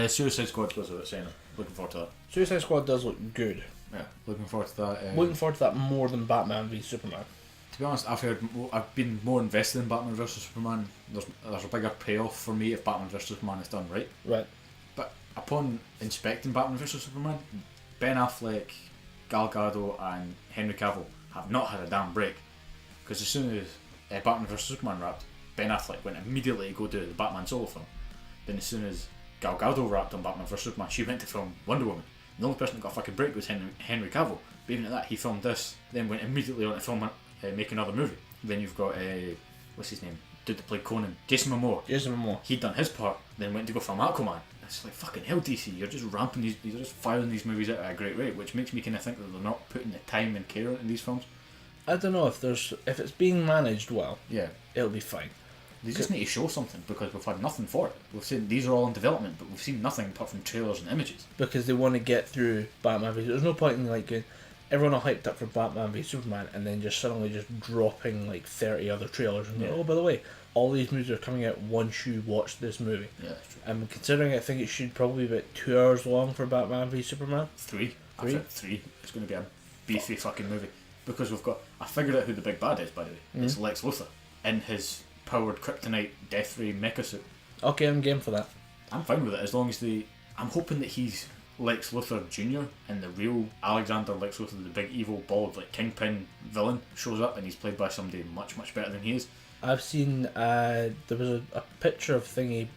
Suicide Squad goes without saying. Looking forward to that. Suicide Squad does look good. Yeah, looking forward to that. Looking forward to that more than Batman v Superman. To be honest, I've been more invested in Batman vs Superman. There's a bigger payoff for me if Batman vs Superman is done right. Right. But upon inspecting Batman vs Superman, Ben Affleck, Gal Gadot, and Henry Cavill have not had a damn break. Because as soon as Batman vs Superman wrapped, Ben Affleck went immediately to go do the Batman solo film. Then as soon as Gal Gadot wrapped on Batman vs Superman, she went to film Wonder Woman. The only person that got a fucking break was Henry Cavill. But even at that, he filmed this, then went immediately on to film make another movie. Then you've got what's his name? Dude that played Conan, Jason Momoa. He'd done his part, then went to go film Aquaman. It's like fucking hell, DC. You're just ramping you're just firing these movies out at a great rate, which makes me kind of think that they're not putting the time and care into these films. I don't know if it's being managed well. Yeah, it'll be fine. They just need to show something because we've had nothing for it. We've seen these are all in development, but we've seen nothing apart from trailers and images. Because they want to get through Batman v. There's no point in like everyone all hyped up for Batman v Superman and then just suddenly just dropping like 30 other trailers and oh, by the way, all these movies are coming out once you watch this movie. Yeah, that's true. And considering I think it should probably be about 2 hours long for Batman v Superman. Three. It's going to be a beefy fucking movie because I figured out who the big bad is, by the way. It's Lex Luthor in his powered kryptonite death ray mecha suit. Okay, I'm game for that. I'm fine with it as long as I'm hoping that he's Lex Luthor Jr. and the real Alexander Lex Luthor, the big evil bald like kingpin villain, shows up and he's played by somebody much better than he is. I've seen there was a picture of thingy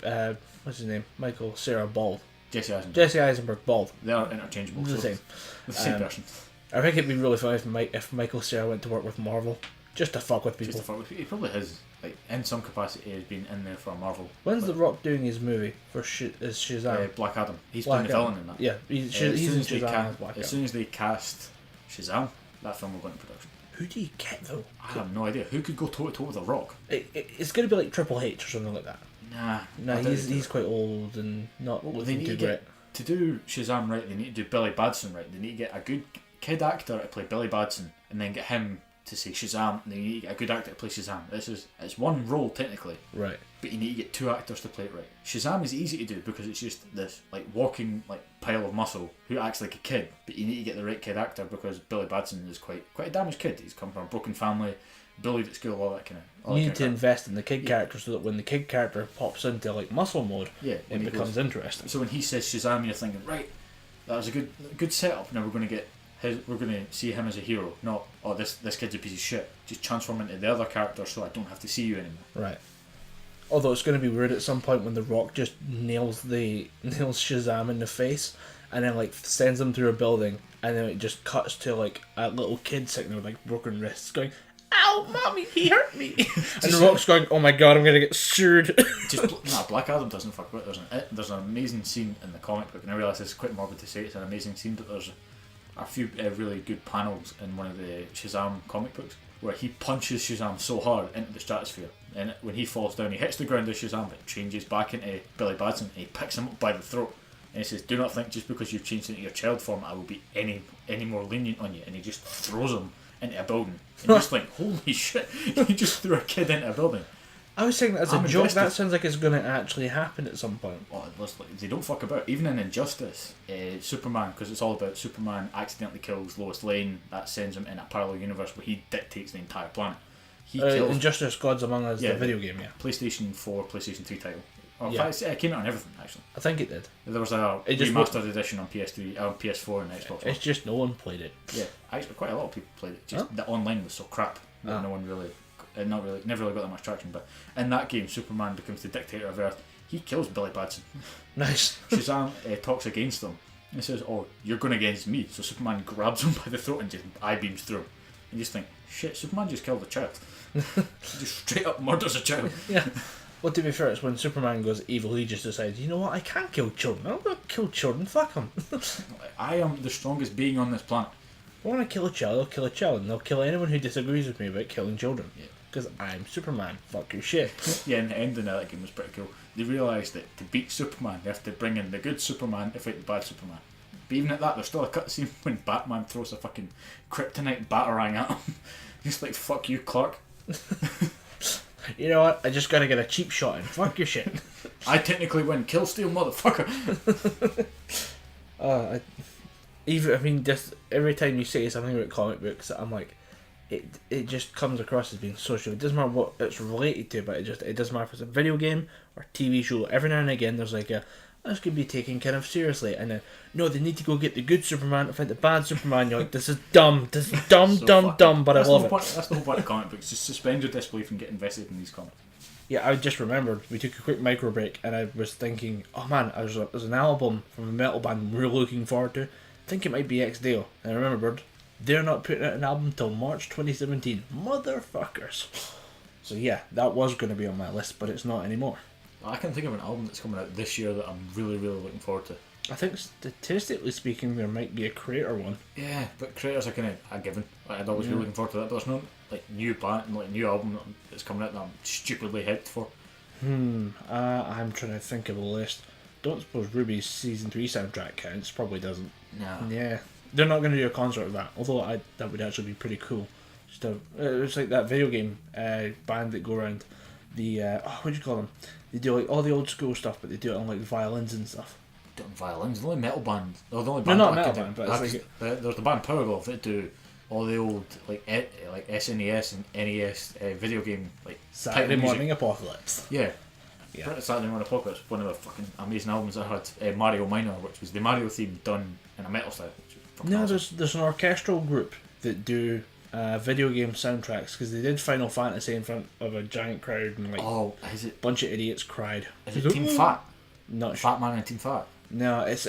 what's his name? Michael Cera bald. Jesse Eisenberg bald. They are interchangeable. The same. The same person. I think it'd be really funny if Michael Cera went to work with Marvel. Just to fuck with people. He probably has, like, in some capacity, has been in there for Marvel. When's The Rock doing his movie for Shazam? Black Adam. He's playing the villain in that. Yeah, he's in Shazam as Black Adam. As soon as they cast Shazam, that film will go into production. Who do you get though? I have no idea. Who could go toe to toe with The Rock? It's going to be like Triple H or something like that. Nah, he's quite old and not looking too great. To do Shazam right, they need to do Billy Batson right. They need to get a good kid actor to play Billy Batson and then get him to say Shazam, and then you need to get a good actor to play Shazam. It's one role technically, right? But you need to get 2 actors to play it right. Shazam is easy to do because it's just this like walking like pile of muscle who acts like a kid. But you need to get the right kid actor because Billy Batson is quite a damaged kid. He's come from a broken family, bullied at school, all that kind of. You need to invest in the kid character so that when the kid character pops into like muscle mode, it becomes interesting. So when he says Shazam, you're thinking, right, that was a good setup. Now we're going to see him as a hero, not this kid's a piece of shit. Just transform into the other character so I don't have to see you anymore. Right. Although it's going to be weird at some point when The Rock just nails Shazam in the face and then like sends him through a building and then it just cuts to like a little kid sitting there with like broken wrists going, "Ow, mommy, he hurt me!" And The Rock's going, "Oh my god, I'm going to get sued." Black Adam doesn't fuck with it. There's an amazing scene in the comic book, and I realise it's quite morbid to say it's an amazing scene, but there's a few really good panels in one of the Shazam comic books where he punches Shazam so hard into the stratosphere, and when he falls down he hits the ground as Shazam but changes back into Billy Batson and he picks him up by the throat and he says, "Do not think just because you've changed into your child form I will be any more lenient on you," and he just throws him into a building and you're just like, holy shit, he just threw a kid into a building. I was saying that as a I'm joke. invested. That sounds like it's going to actually happen at some point. Oh, they don't fuck about. Even in Injustice, Superman, because it's all about Superman accidentally kills Lois Lane. That sends him in a parallel universe where he dictates the entire planet. He kills Injustice: Gods Among Us, the video game, yeah. PlayStation 4, PlayStation 3 title. Oh, Yeah. in fact, it came out on everything actually. I think it did. There was a remastered edition on PS3, PS4, and Xbox One. It's just no one played it. Yeah, actually, quite a lot of people played it. Just the online was so crap that no one really, never really got that much traction. But in that game, Superman becomes the dictator of Earth. He kills Billy Batson. Nice. Shazam talks against him and says, "Oh, you're going against me." So Superman grabs him by the throat and just eye beams through him. And you just think, shit, Superman just killed a child. He just straight up murders a child. Yeah. Well, to be fair, it's when Superman goes evil, he just decides, you know what, I can't kill children. I'm going to kill children, fuck them. I am the strongest being on this planet. I want to kill a child, I'll kill a child, and I'll kill anyone who disagrees with me about killing children. Yeah. Because I'm Superman. Fuck your shit. Yeah, and the ending of that game was pretty cool. They realised that to beat Superman, they have to bring in the good Superman to fight the bad Superman. But even at that, there's still a cutscene when Batman throws a fucking kryptonite batarang at him. Just like, fuck you, Clark. You know what? I just gotta get a cheap shot in. Fuck your shit. I technically win. Kill, steal, motherfucker. Just every time you say something about comic books, I'm like, it just comes across as being so true. It doesn't matter what it's related to, but it doesn't matter if it's a video game or TV show. Every now and again, there's like this could be taken kind of seriously, and then no, they need to go get the good Superman to fight the bad Superman. You're like, this is dumb, dumb, but I love it. That's the whole point of comic books. Just suspend your disbelief and get invested in these comics. Yeah, I just remembered we took a quick micro break, and I was thinking, oh man, there's an album from a metal band I'm really looking forward to. I think it might be X-Dale, and I remembered they're not putting out an album till March 2017. Motherfuckers. So yeah, that was going to be on my list, but it's not anymore. I can think of an album that's coming out this year that I'm really, really looking forward to. I think statistically speaking, there might be a Creator one. Yeah, but Creators are kind of a given. I'd always be looking forward to that. But there's no new band, new album that's coming out that I'm stupidly hyped for. I'm trying to think of a list. Don't suppose Ruby's Season 3 soundtrack counts. Probably doesn't. No. Yeah. They're not going to do a concert of that. Although that would actually be pretty cool. It's like that video game band that go around the what do you call them? They do like all the old school stuff, but they do it on like violins and stuff. Doing violins, the only metal band. The only No, band not that I metal could band, do- but it's like there's the band Powerglove that do all the old like SNES and NES video game Saturday title music. Morning Apocalypse. Yeah. Yeah. Saturday Morning Apocalypse, one of the fucking amazing albums I had. Mario Minor, which was the Mario theme done in a metal style. Which was fucking No, awesome. there's an orchestral group that do video game soundtracks because they did Final Fantasy in front of a giant crowd and Oh, is a it? bunch of idiots cried. Is it Team Fat? Not sure. Fat Man and Team Fat. No, it's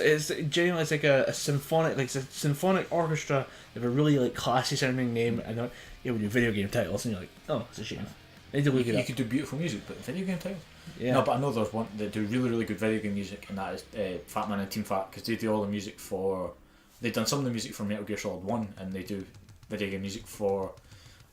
genuinely it's like a symphonic orchestra. They have a really like classy sounding name, and they're like, yeah, we do video game titles, and you're like, oh, it's a shame. I need to look it You up. could do beautiful music, but video game titles. Yeah. No, but I know there's one that do really, really good video game music, and that is Fat Man and Team Fat, because they do all the music for. They've done some of the music for Metal Gear Solid 1, and they do video game music for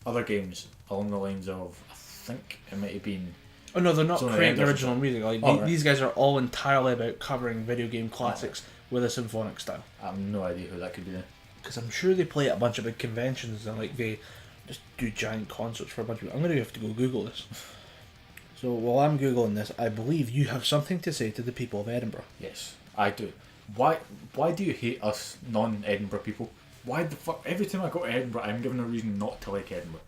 other games along the lines of, I think it might have been. Oh no, they're not Some of the creating Enders original music. Like Oh, right. these guys are all entirely about covering video game classics with a symphonic style. I have no idea who that could be then. Because I'm sure they play at a bunch of big conventions and like they just do giant concerts for a bunch of people. I'm gonna have to go Google this. So while I'm googling this, I believe you have something to say to the people of Edinburgh. Yes, I do. Why do you hate us non-Edinburgh people? Why the fuck? Every time I go to Edinburgh, I'm given a reason not to like Edinburgh.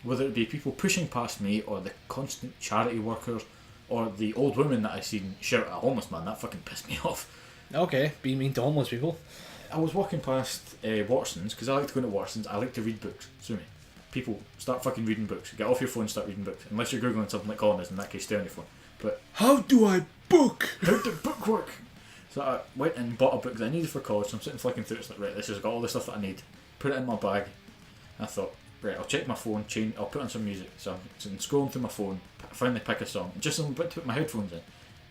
Whether it be people pushing past me, or the constant charity workers, or the old woman that I seen shout at a homeless man, that fucking pissed me off. Okay, be mean to homeless people. I was walking past Watson's, because I like to go into Watson's, I like to read books. Sue me. People, start fucking reading books. Get off your phone and start reading books. Unless you're Googling something like colonists, in that case stay on your phone. But How do I book? how did book work? So I went and bought a book that I needed for college, so I'm sitting flicking through it, it's like, right, this has got all the stuff that I need. Put it in my bag. And I thought, right, I'll check my phone, I'll put on some music. So I'm scrolling through my phone, finally pick a song, just a bit to put my headphones in.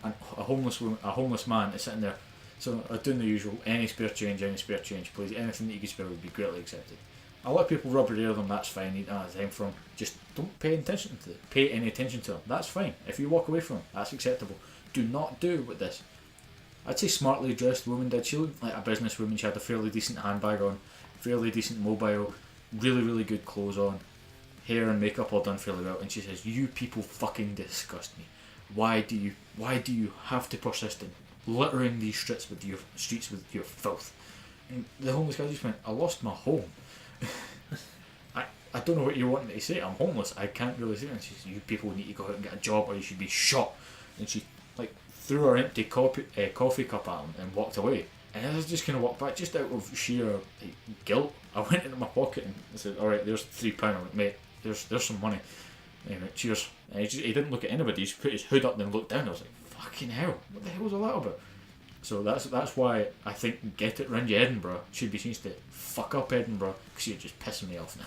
And a homeless man is sitting there. So I'm doing the usual, any spare change, please. Anything that you can spare would be greatly accepted. A lot of people rubber air them, that's fine, you don't have time for them. Just don't pay any attention to them. That's fine. If you walk away from them, that's acceptable. Do not do with this. I'd say smartly dressed woman did. She looked like a businesswoman. She had a fairly decent handbag on, fairly decent mobile, really, really good clothes on. hair and makeup all done fairly well, and she says, "You people fucking disgust me. Why do you have to persist in littering these streets with your filth?" And the homeless guy just went, "I lost my home." I don't know what you're wanting to say. I'm homeless. I can't really say it. And she says, "You people need to go out and get a job, or you should be shot." And she like threw her empty coffee cup at him and walked away. And I was just kind of walked back, just out of sheer guilt. I went into my pocket and I said, "Alright, there's £3." I went, "Mate, there's some money." And he went, "Cheers." And he didn't look at anybody, he just put his hood up and then looked down. I was like, fucking hell, what the hell was all that about? So that's why I think Get It Round You Edinburgh should be changed to Fuck Up Edinburgh, because you're just pissing me off now.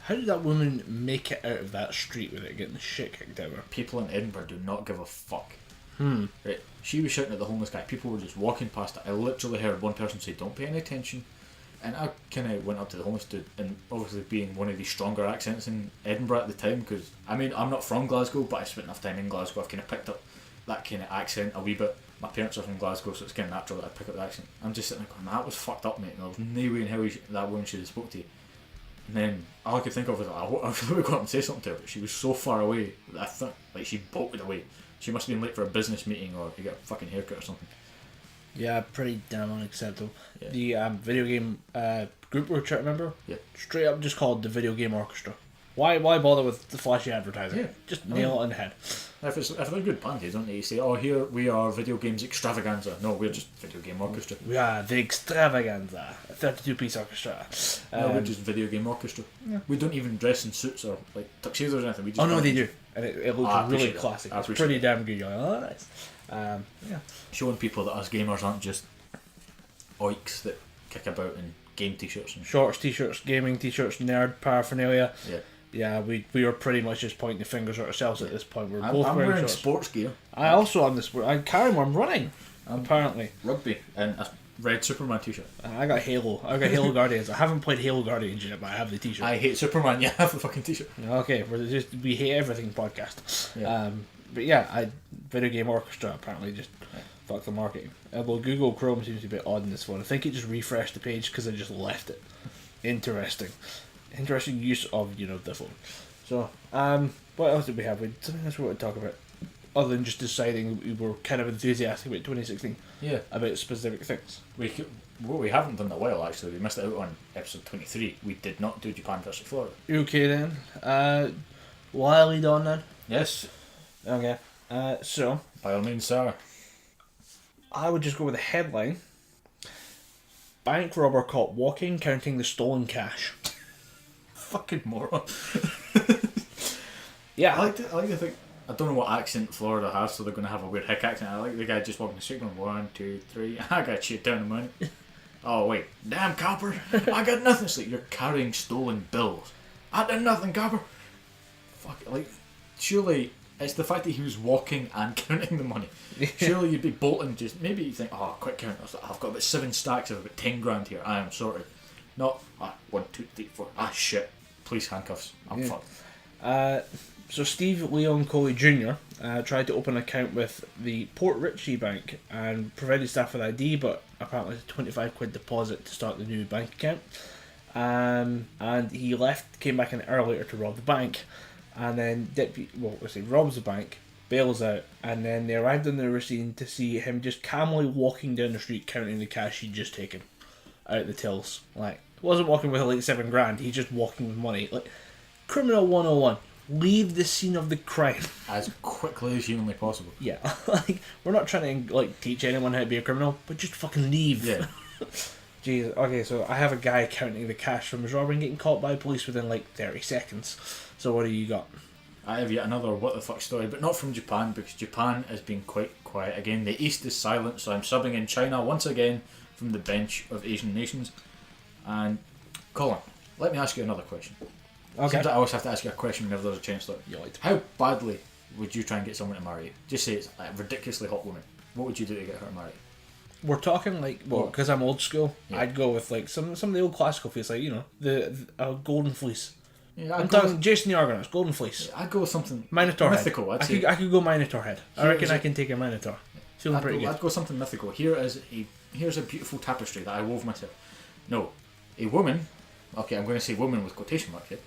How did that woman make it out of that street without getting the shit kicked out of her? People in Edinburgh do not give a fuck. Right? She was shouting at the homeless guy. People were just walking past it. I literally heard one person say, "Don't pay any attention." And I kind of went up to the homeless dude, and obviously being one of the stronger accents in Edinburgh at the time, because I mean, I'm not from Glasgow, but I spent enough time in Glasgow, I've kind of picked up that kind of accent a wee bit. My parents are from Glasgow, so it's kind of natural that I pick up the accent. I'm just sitting there going, "That was fucked up, mate. There was no way in hell that woman should have spoke to you." And then all I could think of was, I would go up and say something to her, but she was so far away that I thought, like, she bolted away. She must have been late for a business meeting or to get a fucking haircut or something. Yeah, pretty damn unacceptable. Yeah. The video game group we were trying to remember? Yeah. Straight up just called the Video Game Orchestra. Why bother with the flashy advertising? Yeah. Just nail it on the head. If they're good band, don't they say, "Oh, here we are, video games extravaganza"? No, we're just Video Game Orchestra. We are the extravaganza, a 32-piece orchestra. No, we're just Video Game Orchestra. Yeah. We don't even dress in suits or like tuxedos or anything. We just they do, and it looks really classic. It's pretty damn good. You're like, "Oh, nice." Yeah. Showing people that us gamers aren't just oiks that kick about in game t-shirts and shorts, t-shirts, gaming t-shirts, nerd paraphernalia. Yeah. Yeah, we were pretty much just pointing the fingers at ourselves at this point. I'm wearing sports gear. I also am I carry one. I'm running. Apparently. Rugby and a red Superman t-shirt. I got Halo. Halo Guardians. I haven't played Halo Guardians yet, but I have the t-shirt. I hate Superman. Yeah, I have the fucking t-shirt. Okay, we hate everything podcast. Yeah. But yeah, Video Game Orchestra apparently just fuck the marketing. Although Google Chrome seems to be a bit odd in this one. I think it just refreshed the page because I just left it. Interesting use of the phone. So what else did we have? Something else we want to talk about, other than just deciding we were kind of enthusiastic about 2016. Yeah. About specific things. We haven't done that well actually. We missed out on episode 23. We did not do Japan versus Florida. Okay then. Will I lead on then? Yes. Okay. So by all means, sir. I would just go with the headline: bank robber caught walking, counting the stolen cash. Fucking moron. Yeah. I like to think. I don't know what accent Florida has, so they're going to have a weird hick accent. I like the guy just walking the street going 1, 2, 3. I got shit down the money. Oh wait, damn copper! I got nothing. It's like you're carrying stolen bills. I did nothing, copper. Fuck it. Like, surely it's the fact that he was walking and counting the money. Surely you'd be bolting. Just maybe you think, "Oh, quick count. I've got about 7 stacks of about 10 grand here. I am sorted." Not 1, 2, 3, 4. Shit! Police handcuffs. I'm fucked. So Steve Leon Coley Jr. Tried to open an account with the Port Ritchie Bank and provided staff with ID, but apparently it's a £25 deposit to start the new bank account. And he came back an hour later to rob the bank, and then robs the bank, bails out, and then they arrived on the scene to see him just calmly walking down the street counting the cash he'd just taken out the tills. Like, wasn't walking with like 7 grand, he's just walking with money. Like, criminal 101. Leave the scene of the crime as quickly as humanly possible. Yeah, like, we're not trying to teach anyone how to be a criminal, but just fucking leave. Yeah. Jesus. Okay, so I have a guy counting the cash from his robbery and getting caught by police within 30 seconds. So what do you got? I have yet another what the fuck story, but not from Japan, because Japan has been quite quiet again. The East is silent, so I'm subbing in China once again from the bench of Asian nations. And Colin, let me ask you another question. Okay. Seems like I always have to ask you a question whenever there's a chance to. How badly would you try and get someone to marry you? Just say it's a ridiculously hot woman. What would you do to get her to marry you? We're talking because I'm old school. Yeah. I'd go with some of the old classical fleece, the golden fleece. Yeah, I'm talking Jason the Argonauts, golden fleece. Yeah, I'd go with something Minotaur mythical. Head. I could go Minotaur head. I reckon I can take a Minotaur. Feeling pretty good. I'd go something mythical. Here's a beautiful tapestry that I wove myself. No, a woman. Okay, I'm going to say woman with quotation marks here.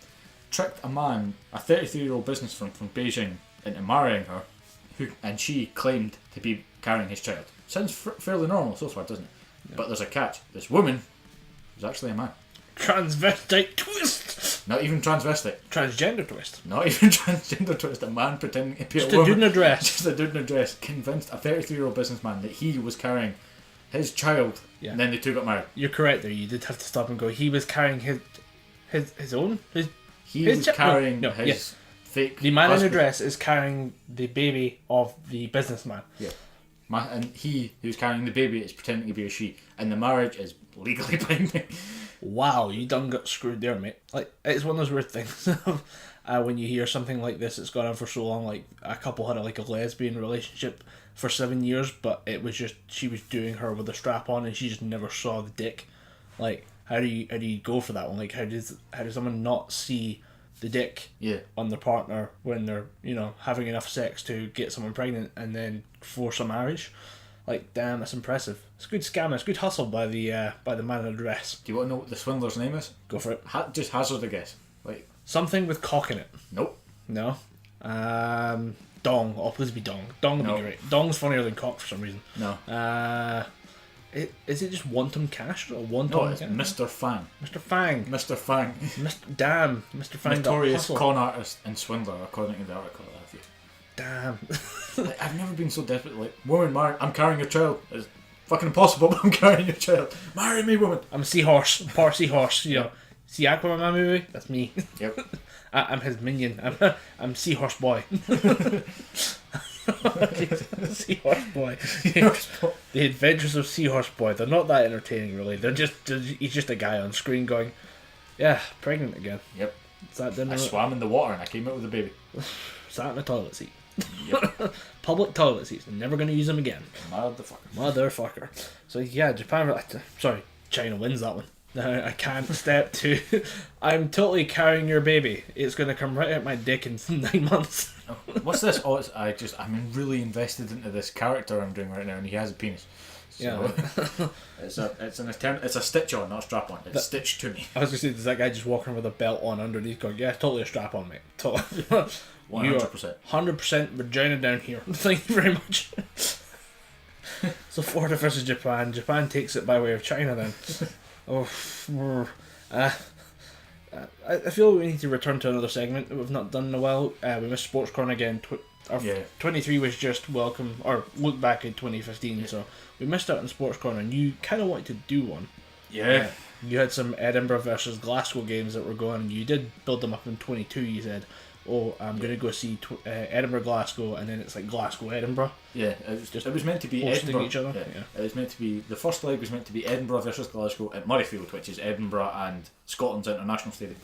tricked a man, a 33-year-old businessman from Beijing, into marrying her, and she claimed to be carrying his child. Sounds fairly normal so far, doesn't it? Yeah. But there's a catch. This woman was actually a man. Transvestite twist! Not even transvestite. Transgender twist. Not even transgender twist. A man pretending to be just a woman. Just a dude in a dress. Just a dude in a dress. Convinced a 33-year-old businessman that he was carrying his child, and then the two got married. You're correct there. You did have to stop and go. He was carrying his own? He was carrying his fake The man husband. in the dress is carrying the baby of the businessman. Yeah. And he who's carrying the baby is pretending to be a she. And the marriage is legally binding. Wow, you done got screwed there, mate. Like, it's one of those weird things when you hear something like this. It's gone on for so long. Like, a couple had a lesbian relationship for 7 years, but it was just she was doing her with a strap on, and she just never saw the dick. Like, how do you go for that one? Like, how does someone not see the dick on their partner when they're having enough sex to get someone pregnant and then force a marriage? Like, damn, that's impressive. It's a good scam. It's a good hustle by the man in the dress. Do you want to know what the swindler's name is? Go for it. Just hazard a guess. Like something with cock in it. Nope. No. Dong. Oh, please be dong. Dong would be great. Dong's funnier than cock for some reason. No. Is it just Wantum Cash or Wantum? No, it's Mr. Fang. Mr. Fang. Mr. Fang. Mr. Fang. Notorious con artist and swindler, according to the article that I've used. Damn. Like, I've never been so desperate. Like, woman, marry. I'm carrying your child. It's fucking impossible, but I'm carrying your child. Marry me, woman. I'm a seahorse. Part seahorse. See Aquaman movie? That's me. Yep. I'm his minion. I'm Seahorse Boy. Seahorse Boy. The Adventures of Seahorse Boy. They're not that entertaining, really. He's just a guy on screen going, yeah, pregnant again. Yep. I swam in the water and I came out with a baby. Sat in a toilet seat. Yep. Public toilet seats. I'm never going to use them again. Motherfucker. So yeah, China wins that one. Now I can't step to. I'm totally carrying your baby. It's going to come right out my dick in 9 months. Oh, what's this? Oh, I'm really invested into this character I'm doing right now, and he has a penis. So, yeah. It's a stitch on, not a strap on. It's stitched to me. I was going to say, does that guy just walking with a belt on underneath going, yeah, totally a strap on, mate. Totally. 100%. 100% vagina down here. Thank you very much. So Florida versus Japan. Japan takes it by way of China then. I feel we need to return to another segment that we've not done in a while. We missed Sports Corner again. 23 was just welcome, or look back at 2015, so we missed out on Sports Corner, and you kind of wanted to do one. Yeah. You had some Edinburgh versus Glasgow games that were going, and you did build them up in 22, you said. I'm going to go see Edinburgh Glasgow, and then it's like Glasgow Edinburgh. Yeah, it was meant to be Edinburgh. Each other. Yeah. It was meant to be, the first leg was meant to be Edinburgh versus Glasgow at Murrayfield, which is Edinburgh and Scotland's international stadium.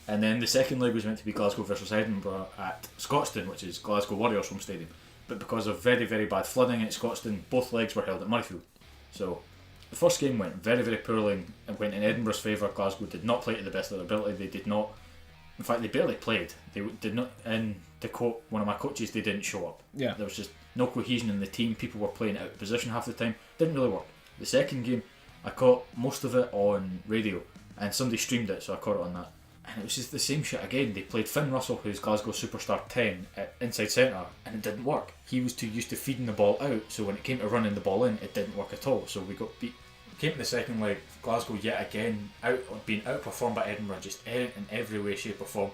And then the second leg was meant to be Glasgow versus Edinburgh at Scotstoun, which is Glasgow Warriors home stadium. But because of very, very bad flooding at Scotstoun, both legs were held at Murrayfield. So the first game went very, very poorly and went in Edinburgh's favour. Glasgow did not play to the best of their ability. They did not. In fact, they barely played. They did not. And to quote one of my coaches, they didn't show up. Yeah. There was just no cohesion in the team. People were playing out of position half the time. Didn't really work. The second game, I caught most of it on radio, and somebody streamed it, so I caught it on that. And it was just the same shit again. They played Finn Russell, who's Glasgow Superstar 10, at inside centre, and it didn't work. He was too used to feeding the ball out, so when it came to running the ball in, it didn't work at all. So we got beat. Came to the second leg, Glasgow yet again being outperformed by Edinburgh, just in every way, shape or form.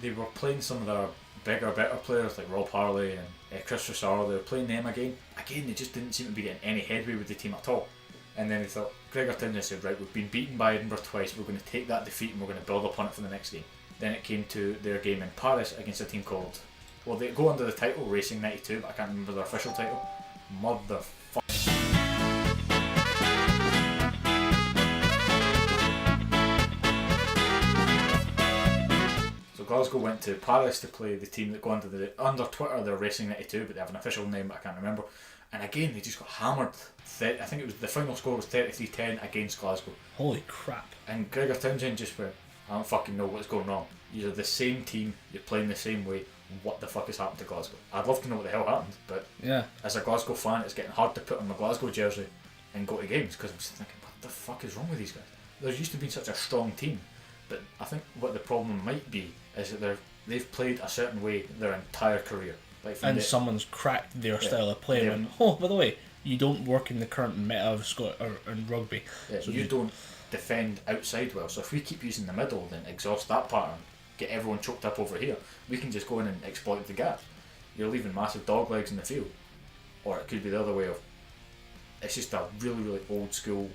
They were playing some of their bigger, better players like Rob Harley and Chris Rossard. They were playing them again. Again, they just didn't seem to be getting any headway with the team at all. And then they thought, Gregor Townsend said, right, we've been beaten by Edinburgh twice, we're going to take that defeat and we're going to build upon it for the next game. Then it came to their game in Paris against a team called, well, they go under the title Racing 92, but I can't remember their official title. Motherfucker. Glasgow went to Paris to play the team that go under Twitter, they're Racing 92, but they have an official name but I can't remember. And again, they just got hammered. I think it was the final score was 33-10 against Glasgow. Holy crap. And Gregor Townsend just went, I don't fucking know what's going wrong. You're the same team, you're playing the same way. What the fuck has happened to Glasgow? I'd love to know what the hell happened, but yeah, as a Glasgow fan, it's getting hard to put on my Glasgow jersey and go to games because I'm just thinking, what the fuck is wrong with these guys? There used to be such a strong team. But I think what the problem might be is that they've played a certain way their entire career. Like someone's cracked their style of play. And, by the way, you don't work in the current meta of in rugby. Yeah, so you don't defend outside well. So if we keep using the middle, then exhaust that pattern, get everyone choked up over here, we can just go in and exploit the gap. You're leaving massive dog legs in the field. Or it could be the other way of, it's just a really, really old school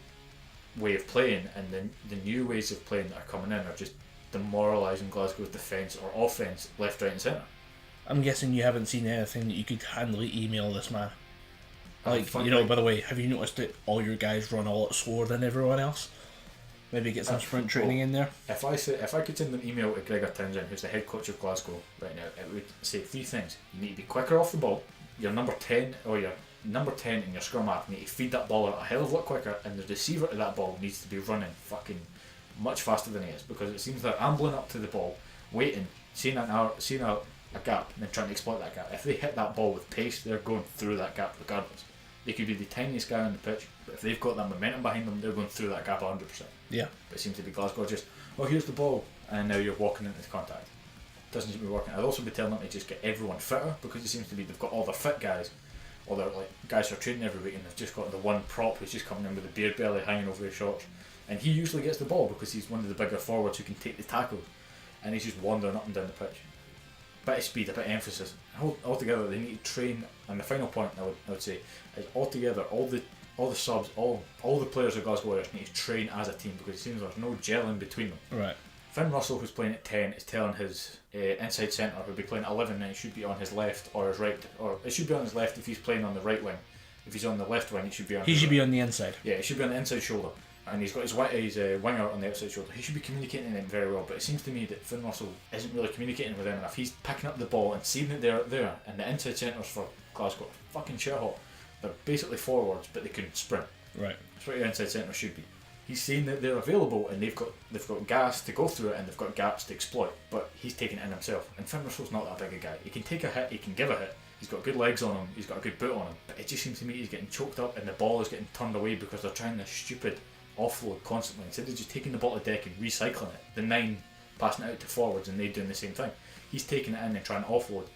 way of playing, and then the new ways of playing that are coming in are just demoralising Glasgow's defence or offence left, right and centre. I'm guessing you haven't seen anything that you could handily email this man. Like, by the way, have you noticed that all your guys run a lot slower than everyone else? Maybe get some sprint training in there. If I could send an email to Gregor Townsend, who's the head coach of Glasgow right now, it would say 3 things. You need to be quicker off the ball. Your number 10 and your scrum half need to feed that ball out a hell of a lot quicker, and the receiver to that ball needs to be running fucking much faster than he is, because it seems they're ambling up to the ball, waiting, seeing a gap, and then trying to exploit that gap. If they hit that ball with pace, they're going through that gap regardless. They could be the tiniest guy on the pitch, but if they've got that momentum behind them, they're going through that gap 100%. Yeah. But it seems to be Glasgow just, here's the ball, and now you're walking into the contact. Doesn't seem to be working. I'd also be telling them to just get everyone fitter, because it seems to be they've got all their fit guys, or they're like guys who are training every week, and they've just got the one prop who's just coming in with a beard belly hanging over his shorts, and he usually gets the ball because he's one of the bigger forwards who can take the tackles, and he's just wandering up and down the pitch. Bit of speed, a bit of emphasis. Altogether, they need to train. And the final point I would say is altogether, all the subs, all the players of Glasgow Warriors need to train as a team, because it seems there's no gelling between them. Right. Finn Russell, who's playing at 10, is telling his inside centre, who'll be playing at 11, and it should be on his left or his right, or it should be on his left if he's playing on the right wing. If he's on the left wing, it should be on. He should be on the inside. Yeah, it should be on the inside shoulder, and he's got his winger on the outside shoulder. He should be communicating with them very well, but it seems to me that Finn Russell isn't really communicating with them enough. He's picking up the ball and seeing that they're there, and the inside centres for Glasgow are fucking shit hot. They're basically forwards, but they couldn't sprint. Right. That's what your inside centre should be. He's saying that they're available, and they've got gas to go through it, and they've got gaps to exploit, but he's taking it in himself. And Finn Russell's not that big a guy. He can take a hit, he can give a hit, he's got good legs on him, he's got a good boot on him, but it just seems to me he's getting choked up, and the ball is getting turned away because they're trying this stupid offload constantly, instead of just taking the ball to deck and recycling it. The 9 passing it out to forwards, and they doing the same thing. He's taking it in and trying to offload,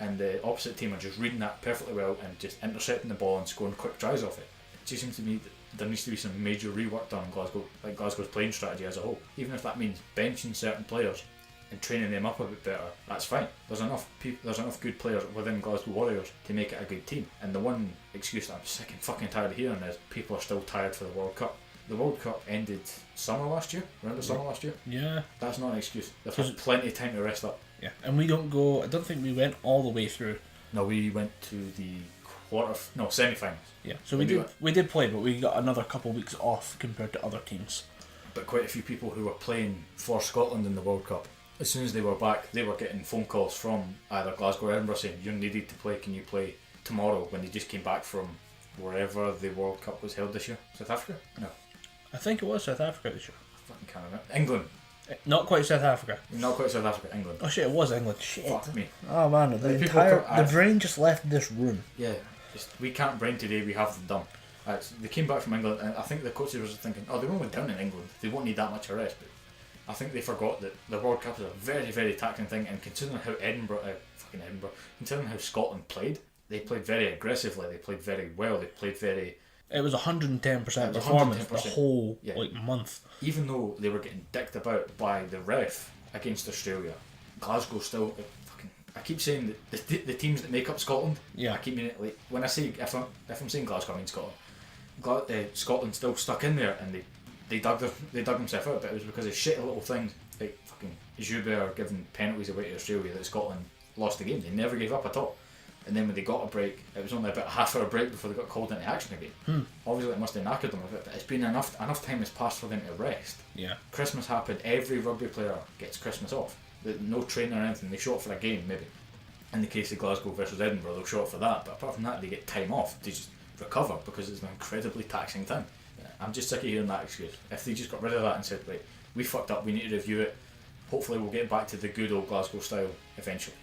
and the opposite team are just reading that perfectly well and just intercepting the ball and scoring quick tries off it. It just seems to me that there needs to be some major rework done on Glasgow's playing strategy as a whole. Even if that means benching certain players and training them up a bit better, that's fine. There's enough good players within Glasgow Warriors to make it a good team. And the one excuse that I'm sick and fucking tired of hearing is people are still tired for the World Cup. The World Cup ended summer last year. Remember summer last year? Yeah. That's not an excuse. They've had plenty of time to rest up. Yeah, and I don't think we went all the way through. No, we went to the semi-finals. Yeah, so we did play, but we got another couple of weeks off compared to other teams. But quite a few people who were playing for Scotland in the World Cup, as soon as they were back, they were getting phone calls from either Glasgow or Edinburgh saying, "You're needed to play, can you play tomorrow?" when they just came back from wherever the World Cup was held this year. South Africa? No. I think it was South Africa this year. I fucking can't remember. England. Not quite South Africa. Not quite South Africa, England. Oh shit, it was England. Shit. Fuck me. Oh man, the brain just left this room. Yeah, we can't brain today, we have the dumb. They came back from England, and I think the coaches were thinking, they won't go down in England, they won't need that much of rest. But I think they forgot that the World Cup is a very, very taxing thing, and considering how considering how Scotland played, they played very aggressively, they played very well, they played very... It was 110% performance the whole month. Even though they were getting dicked about by the ref against Australia, Glasgow still... I keep saying that the teams that make up Scotland, I keep meaning it, when I say, if I'm saying Glasgow, I mean Scotland. Scotland still stuck in there, and they dug themselves out, but it was because of shitty little things like fucking Joubert giving penalties away to Australia that Scotland lost the game. They never gave up at all. And then when they got a break, it was only about a half-hour break before they got called into action again. Obviously it must have knackered them a bit, but it's been enough time has passed for them to rest. Yeah. Christmas happened, every rugby player gets Christmas off. No training or anything, they show up for a game maybe. In the case of Glasgow versus Edinburgh, they'll show up for that, but apart from that they get time off to just recover, because it's an incredibly taxing thing. I'm just sick of hearing that excuse. If they just got rid of that and said, right, we fucked up, we need to review it, hopefully we'll get back to the good old Glasgow style eventually.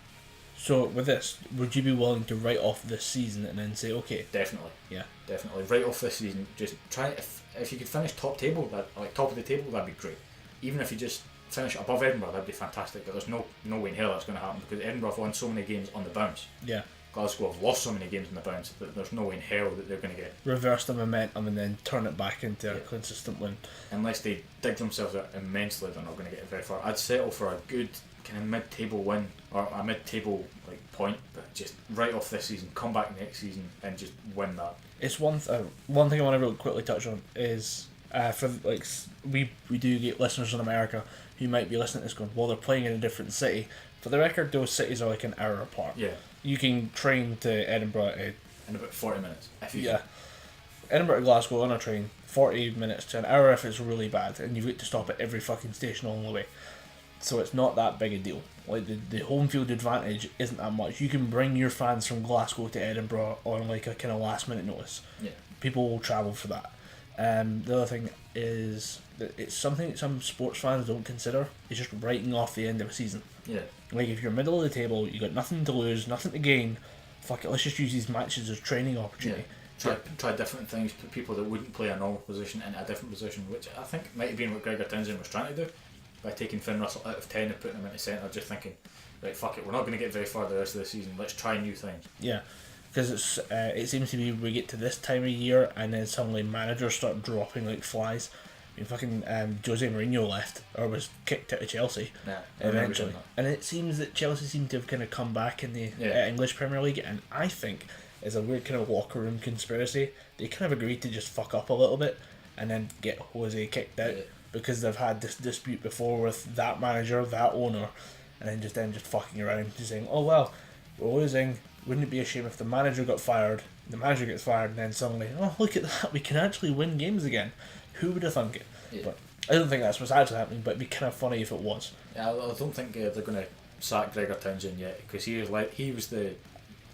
So with this, would you be willing to write off this season and then say, okay? Definitely. Yeah. Definitely. Write off this season. Just try, if you could finish top of the table, that'd be great. Even if you just finish above Edinburgh, that'd be fantastic. But there's no way in hell that's going to happen because Edinburgh have won so many games on the bounce. Yeah. Glasgow have lost so many games on the bounce that there's no way in hell that they're going to get reverse the momentum and then turn it back into a consistent win. Unless they dig themselves out immensely, they're not going to get very far. I'd settle for a good kind of mid-table win or a mid-table like point, but just right off this season, come back next season and just win that. It's one thing I want to really quickly touch on is for like we do get listeners in America who might be listening to this going, well, they're playing in a different city. For the record, those cities are like an hour apart. Yeah. You can train to Edinburgh in about 40 minutes. If you yeah. Edinburgh to Glasgow on a train, 40 minutes to an hour if it's really bad, and you've got to stop at every fucking station along the way. So it's not that big a deal. Like the home field advantage isn't that much. You can bring your fans from Glasgow to Edinburgh on like a kind of last minute notice. Yeah. People will travel for that. The other thing is that it's something that some sports fans don't consider. It's just writing off the end of a season. Yeah. Like if you're middle of the table, you got nothing to lose, nothing to gain. Fuck it, let's just use these matches as training opportunity. Yeah. Try different things. Put people that wouldn't play a normal position into a different position, which I think might have been what Gregor Townsend was trying to do by taking Finn Russell out of 10 and putting him into centre. Just thinking, right, fuck it, we're not going to get very far the rest of the season. Let's try new things. Yeah. Because it seems to be we get to this time of year and then suddenly managers start dropping like flies. I mean, fucking Jose Mourinho left or was kicked out of Chelsea eventually, and it seems that Chelsea seem to have kind of come back in the English Premier League, and I think it's a weird kind of locker room conspiracy. They kind of agreed to just fuck up a little bit and then get Jose kicked out because they've had this dispute before with that manager, that owner, and then just fucking around, just saying, oh well, we're losing. Wouldn't it be a shame if the manager got fired? The manager gets fired, and then suddenly, oh look at that, we can actually win games again. Who would have thunk it? Yeah. But I don't think that's what's actually happening, but it'd be kind of funny if it was. Yeah, I don't think they're going to sack Gregor Townsend yet, because he was the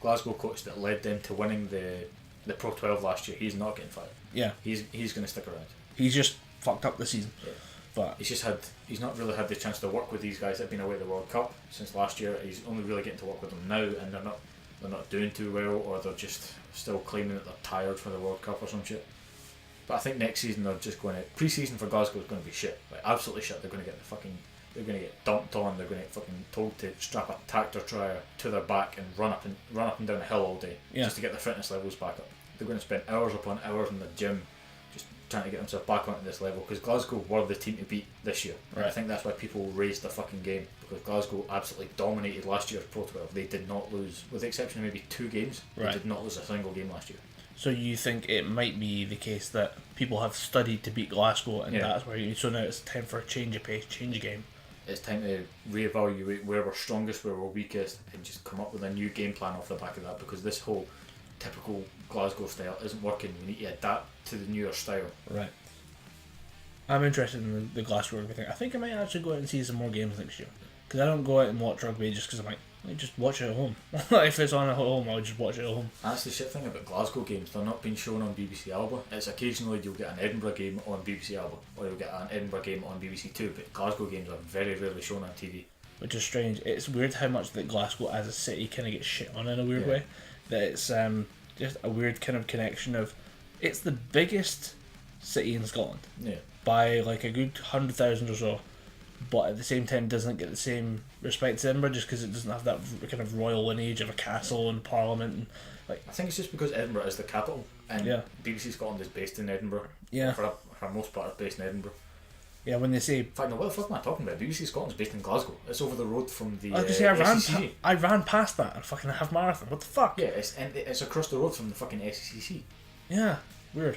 Glasgow coach that led them to winning the Pro 12 last year. He's not getting fired. Yeah. He's going to stick around. He's just fucked up the season. Yeah. But he's not really had the chance to work with these guys that have been away at the World Cup since last year. He's only really getting to work with them now, and they're not doing too well, or they're just still claiming that they're tired for the World Cup or some shit. But I think next season they're just going to pre-season for Glasgow is going to be shit, like absolutely shit. They're going to get dumped on. They're going to get fucking told to strap a tractor trailer to their back and run up and down a hill all day just to get their fitness levels back up. They're going to spend hours upon hours in the gym just trying to get themselves back onto this level, because Glasgow were the team to beat this year. Right. And I think that's why people raised the fucking game, because Glasgow absolutely dominated last year's Pro 12. They did not lose, with the exception of maybe 2 games. Right. They did not lose a single game last year. So you think it might be the case that people have studied to beat Glasgow, and that's where so now it's time for a change of pace, change of game. It's time to reevaluate where we're strongest, where we're weakest, and just come up with a new game plan off the back of that, because this whole typical Glasgow style isn't working. We need to adapt to the newer style. Right. I'm interested in the Glasgow rugby thing. I think I might actually go out and see some more games next year, because I don't go out and watch rugby just because I just watch it at home. If it's on at home, I'll just watch it at home. That's the shit thing about Glasgow games. They're not being shown on BBC Alba. It's occasionally you'll get an Edinburgh game on BBC Alba, or you'll get an Edinburgh game on BBC Two, but Glasgow games are very rarely shown on TV. Which is strange. It's weird how much that Glasgow as a city kind of gets shit on in a weird way. That it's just a weird kind of connection of, it's the biggest city in Scotland by like a good 100,000 or so, but at the same time doesn't get the same respect as Edinburgh just because it doesn't have that kind of royal lineage of a castle and parliament. And, like, I think it's just because Edinburgh is the capital, and BBC Scotland is based in Edinburgh. Yeah. For most part, it's based in Edinburgh. Yeah, when they say... In fact, no, what the fuck am I talking about? BBC Scotland's based in Glasgow. It's over the road from the I was going to say, I ran past that at fucking half marathon. What the fuck? Yeah, it's across the road from the fucking SCC. Yeah, weird.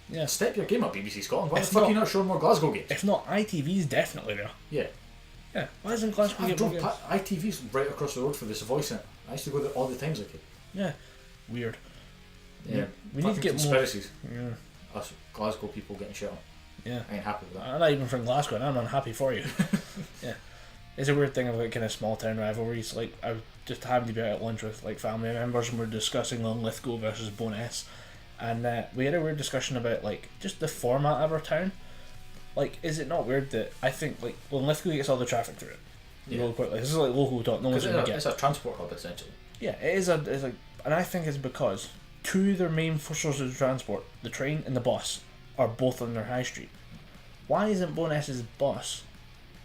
Yeah. Step your game up, BBC Scotland. Why the fuck are you not showing more Glasgow games? If not, ITV's definitely there. Yeah. Yeah. Why isn't Glasgow getting more games? ITV's right across the road for the Savoy Centre. I used to go there all the time as a kid. Yeah. Weird. Yeah. We need to get conspiracies. More... Yeah. Us Glasgow people getting shit on. Yeah. I ain't happy with that. I'm not even from Glasgow and I'm unhappy for you. Yeah. It's a weird thing of like kind of small town rivalries. Like, I was just having to be out at lunch with like family members and we're discussing Lithgow versus Bo'ness. And we had a weird discussion about like just the format of our town. Like, is it not weird that I think like Lithgow gets all the traffic through it really quickly? This is like local talk. No one's gonna get. It's a transport hub essentially. Yeah, it is. It's like, and I think it's because two of their main sources of transport, the train and the bus, are both on their high street. Why isn't Bo'ness's bus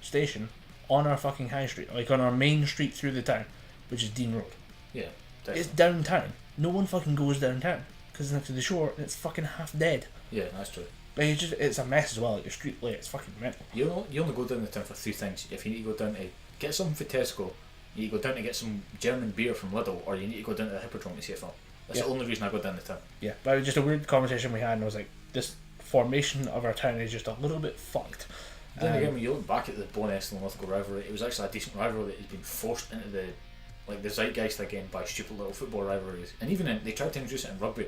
station on our fucking high street, like on our main street through the town, which is Dean Road. Yeah, definitely. It's downtown. No one fucking goes downtown because it's next to the shore and it's fucking half dead. Yeah, that's true. Like, it's a mess as well. Like, your street light, it's fucking mental. You only go down the town for three things. If you need to go down to get something for Tesco, you need to go down to get some German beer from Lidl, or you need to go down to the Hippodrome to see a film. That's the only reason I go down the town. Yeah, but it was just a weird conversation we had, and I was like, this formation of our town is just a little bit fucked. Then again, when you look back at the Boness and Lithgow rivalry, it was actually a decent rivalry that has been forced into the zeitgeist again by stupid little football rivalries. And even they tried to introduce it in rugby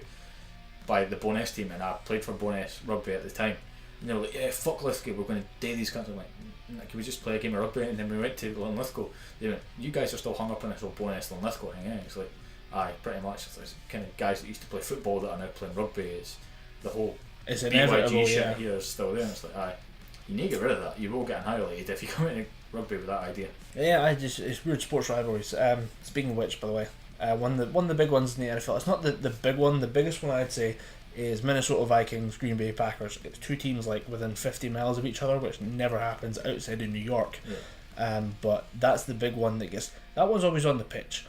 by the Boness team, and I played for Boness rugby at the time. And they were like, yeah, fuck Lithgow, we're going to day these cunts. I'm like, can we just play a game of rugby? And then we went to Lithgow. They went, you guys are still hung up on this old Boness and Lithgow thing, eh? It's like, aye, pretty much. It's kind of guys that used to play football that are now playing rugby. It's the whole it's BYG shit here is still there. And it's like, aye, you need to get rid of that. You will get annihilated if you come into rugby with that idea. Yeah, it's weird sports rivalries. Speaking of which, by the way, one of the big ones in the NFL. It's not the big one. The biggest one I'd say is Minnesota Vikings, Green Bay Packers. It's two teams like within 50 miles of each other, which never happens outside of New York. Yeah. But that's the big one that gets. That one's always on the pitch.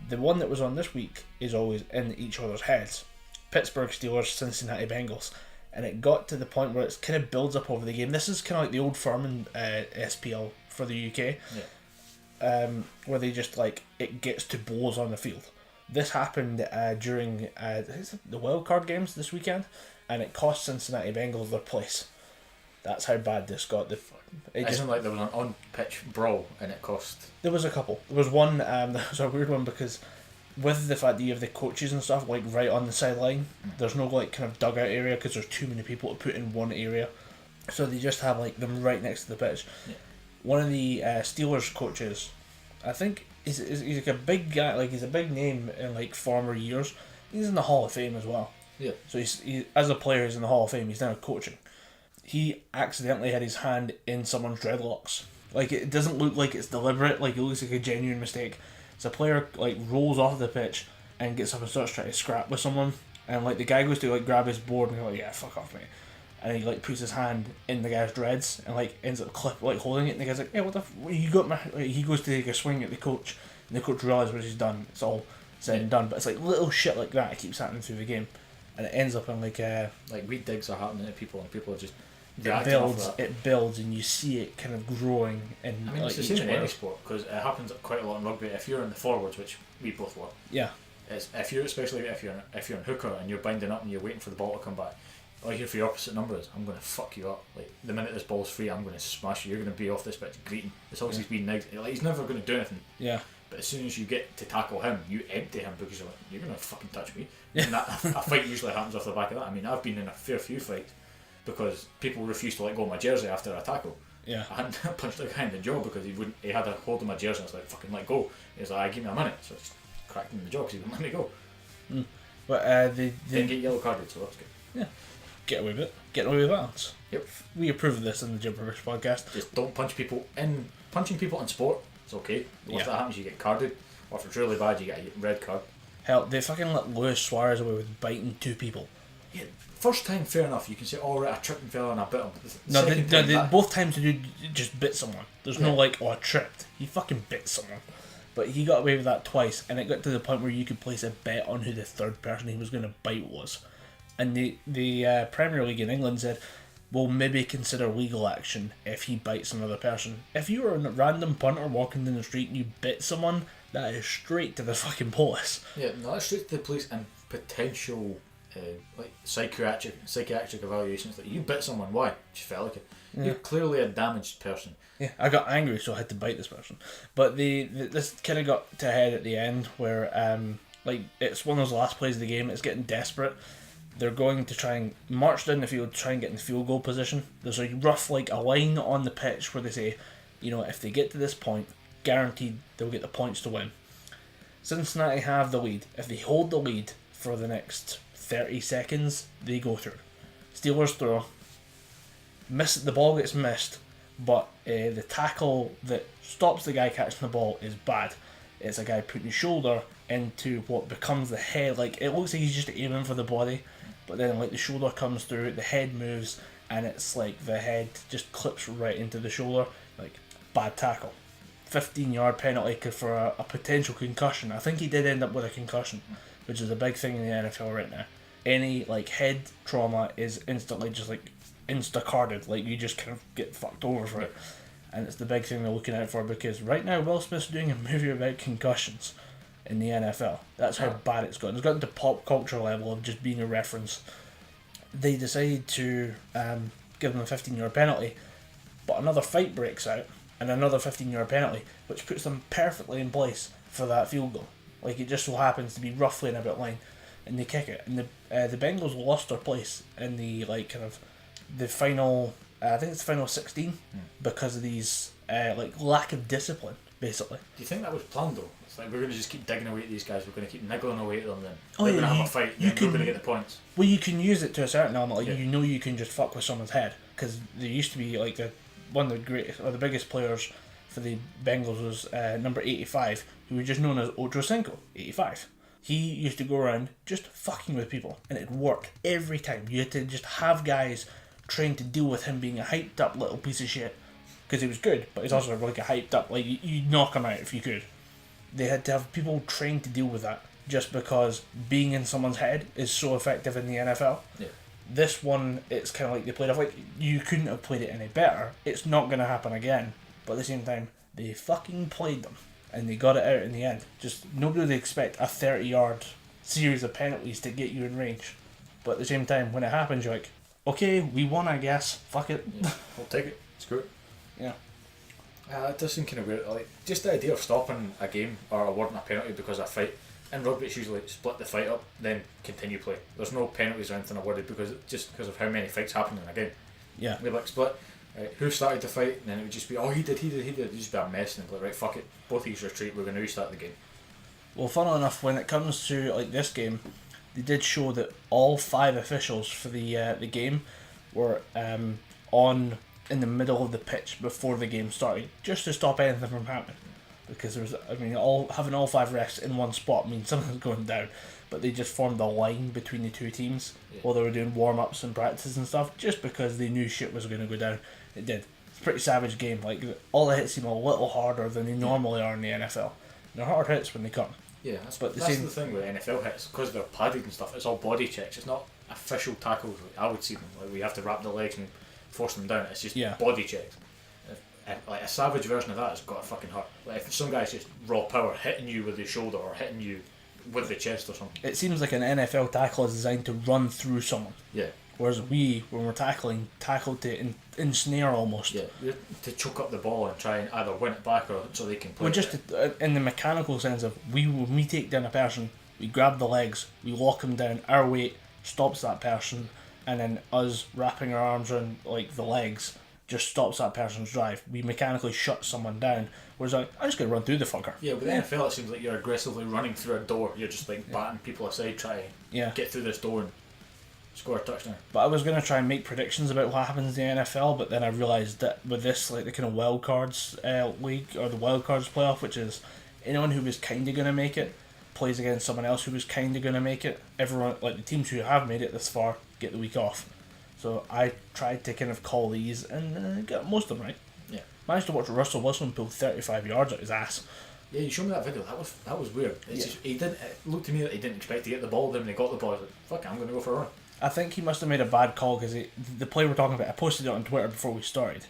The one that was on this week is always in each other's heads. Pittsburgh Steelers, Cincinnati Bengals. And it got to the point where it kind of builds up over the game. This is kind of like the old Furman SPL for the UK. Yeah. Where they just like, it gets to blows on the field. This happened during the wild card games this weekend, and it cost Cincinnati Bengals their place. That's how bad this got. It isn't like there was an on-pitch brawl and it cost. There was a couple. There was one. There was a weird one because with the fact that you have the coaches and stuff like right on the sideline, there's no like kind of dugout area because there's too many people to put in one area, so they just have like them right next to the pitch. Yeah. One of the Steelers coaches, I think. He's like a big guy, like he's a big name in like former years. He's in the Hall of Fame as well. Yeah. So he as a player, he's in the Hall of Fame. He's now coaching. He accidentally had his hand in someone's dreadlocks. Like it doesn't look like it's deliberate. Like it looks like a genuine mistake. So a player like rolls off the pitch and gets up and starts trying to scrap with someone, and like the guy goes to like grab his board and he's like, yeah, fuck off, mate. And he like puts his hand in the guy's dreads and like ends up holding it, and the guy's like, "Yeah, what the you got my?" He goes to take a swing at the coach, and the coach realises what he's done. It's all said and done, but it's like little shit like that. It keeps happening through the game, and it ends up in like weed digs are happening to people, and people are just it builds, and you see it kind of growing. And I mean, it's the same in any sport because it happens quite a lot in rugby. If you're in the forwards, which we both were, yeah, if you're in hooker and you're binding up and you're waiting for the ball to come back. All you hear for your opposite numbers, I'm going to fuck you up. Like the minute this ball's free, I'm going to smash you. You're going to be off this pitch greeting. It's always he's being nice. Like he's never going to do anything. Yeah. But as soon as you get to tackle him, you empty him because you're like, you're going to fucking touch me. Yeah. And a fight usually happens off the back of that. I mean, I've been in a fair few fights because people refused to let go of my jersey after a tackle. Yeah. I hadn't punched a guy in the jaw because he had a hold of my jersey. And I was like, fucking let go. He was like, give me a minute. So I just cracked him in the jaw because he wouldn't let me go. But they didn't get yellow carded, so that's good. Yeah. Get away with it. Get away with violence. Yep. We approve of this in the Gibberpish podcast. Just don't punch people in. Punching people in sport, it's okay. If that happens, you get carded. Or if it's really bad, you get a red card. Hell, they fucking let Luis Suarez away with biting two people. Yeah, first time, fair enough. You can say, all right, I tripped and fell and I bit him. No, both times the dude just bit someone. There's no like, oh, I tripped. He fucking bit someone. But he got away with that twice, and it got to the point where you could place a bet on who the third person he was going to bite was. And the Premier League in England said, we'll maybe consider legal action if he bites another person. If you were a random punter walking down the street and you bit someone, that is straight to the fucking police. Yeah, no, that's straight to the police and potential like psychiatric evaluations. Like, you bit someone, why? Just felt like it. Yeah. You're clearly a damaged person. Yeah, I got angry, so I had to bite this person. But this kind of got to a head at the end where like it's one of those last plays of the game. It's getting desperate. They're going to try and march down the field to try and get in field goal position. There's a rough like a line on the pitch where they say, you know, if they get to this point, guaranteed they'll get the points to win. Cincinnati have the lead. If they hold the lead for the next 30 seconds, they go through. Steelers throw. The ball gets missed, but the tackle that stops the guy catching the ball is bad. It's a guy putting his shoulder into what becomes the head. Like, it looks like he's just aiming for the body, but then like the shoulder comes through, the head moves, and it's like the head just clips right into the shoulder, like bad tackle. 15-yard penalty for a potential concussion. I think he did end up with a concussion, which is a big thing in the NFL right now. Any like head trauma is instantly just like insta-carded, like you just kind of get fucked over for it. And it's the big thing they're looking out for, because right now Will Smith's doing a movie about concussions in the NFL. That's how bad it's gotten. It's gotten to pop culture level of just being a reference. They decided to give him a 15-yard penalty, but another fight breaks out and another 15-yard penalty, which puts them perfectly in place for that field goal. Like, it just so happens to be roughly in a bit line, and they kick it. And the Bengals lost their place in the like kind of the final. I think it's the final 16 because of these like lack of discipline, basically. Do you think that was planned though? It's like, we're going to just keep digging away at these guys. We're going to keep niggling away at them. Then they're going to have a fight. Then we're going to get the points. Well, you can use it to a certain element. Like, you know, you can just fuck with someone's head, because there used to be like one of the greatest or the biggest players for the Bengals was number 85, who was just known as Ochocinco 85. He used to go around just fucking with people, and it worked every time. You had to just have guys trained to deal with him being a hyped up little piece of shit, because he was good, but he's also like a hyped up, like you'd knock him out if you could. They had to have people trained to deal with that, just because being in someone's head is so effective in the NFL. Yeah. This one, it's kind of like they played off, like you couldn't have played it any better. It's not going to happen again, but at the same time, they fucking played them, and they got it out in the end. Just nobody would expect a 30-yard series of penalties to get you in range, but at the same time, when it happens, you're like, okay, we won, I guess. Fuck it. Yeah, we'll take it. Screw it. Yeah. It does seem kind of weird. Like, just the idea of stopping a game or awarding a penalty because of a fight. In rugby, it's usually split the fight up, then continue play. There's no penalties or anything awarded because of how many fights happen in a game. Yeah. We'd like split. Who started the fight? And then it would just be, oh, he did. It'd just be a mess, and like, right, fuck it. Both of you retreat. We're going to restart the game. Well, funnily enough, when it comes to like this game, they did show that all 5 officials for the game were on in the middle of the pitch before the game started, just to stop anything from happening. Because there was, having all 5 refs in one spot means something's going down, but they just formed a line between the two teams while they were doing warm-ups and practices and stuff, just because they knew shit was going to go down. It did. It's a pretty savage game. Like, all the hits seem a little harder than they normally are in the NFL. They're hard hits when they come. Yeah, that's the thing with NFL hits, because they're padded and stuff. It's all body checks. It's not official tackles. Like I would see them. Like, we have to wrap the legs and force them down. It's just body checks. Like a savage version of that has got to fucking hurt. Like if some guy's just raw power hitting you with the shoulder or hitting you with the chest or something. It seems like an NFL tackle is designed to run through someone. Yeah. Whereas when we're tackle to ensnare almost. Yeah, to choke up the ball and try and either win it back or so they can play. Well, just in the mechanical sense of when we take down a person, we grab the legs, we lock them down, our weight stops that person, and then us wrapping our arms around like the legs just stops that person's drive. We mechanically shut someone down. Whereas I'm just going to run through the fucker. Yeah, with the NFL it seems like you're aggressively running through a door. You're just like batting people aside, trying to get through this door and score a touchdown. But I was going to try and make predictions about what happens in the NFL, but then I realised that with this, like the kind of wild cards league, or the wild cards playoff, which is anyone who was kind of going to make it plays against someone else who was kind of going to make it. Everyone, like the teams who have made it this far, get the week off. So I tried to kind of call these and got most of them right. Yeah. Managed to watch Russell Wilson pull 35 yards out his ass. Yeah, you showed me that video. That was weird. It's just, it looked to me that he didn't expect to get the ball. Then when he got the ball, he was like, fuck it, I'm going to go for a run. I think he must have made a bad call because the play we're talking about, I posted it on Twitter before we started.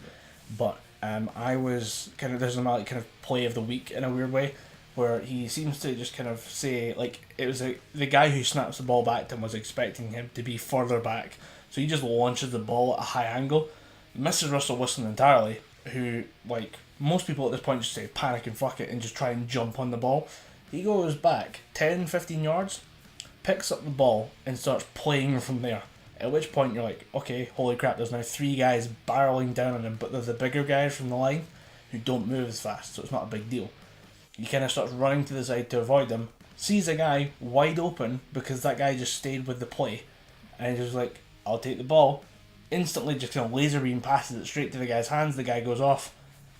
But I was kind of, there's a kind of play of the week in a weird way, where he seems to just kind of say, like, it was the guy who snaps the ball back to him was expecting him to be further back. So he just launches the ball at a high angle, misses Russell Wilson entirely, who, like, most people at this point just say panic and fuck it and just try and jump on the ball. He goes back 10, 15 yards, picks up the ball and starts playing from there. At which point you're like, okay, holy crap, there's now 3 guys barreling down on him, but they're the bigger guys from the line who don't move as fast, so it's not a big deal. He kind of starts running to the side to avoid them, sees a guy wide open because that guy just stayed with the play, and he's just like, I'll take the ball. Instantly just kind of laser beam passes it straight to the guy's hands. The guy goes off.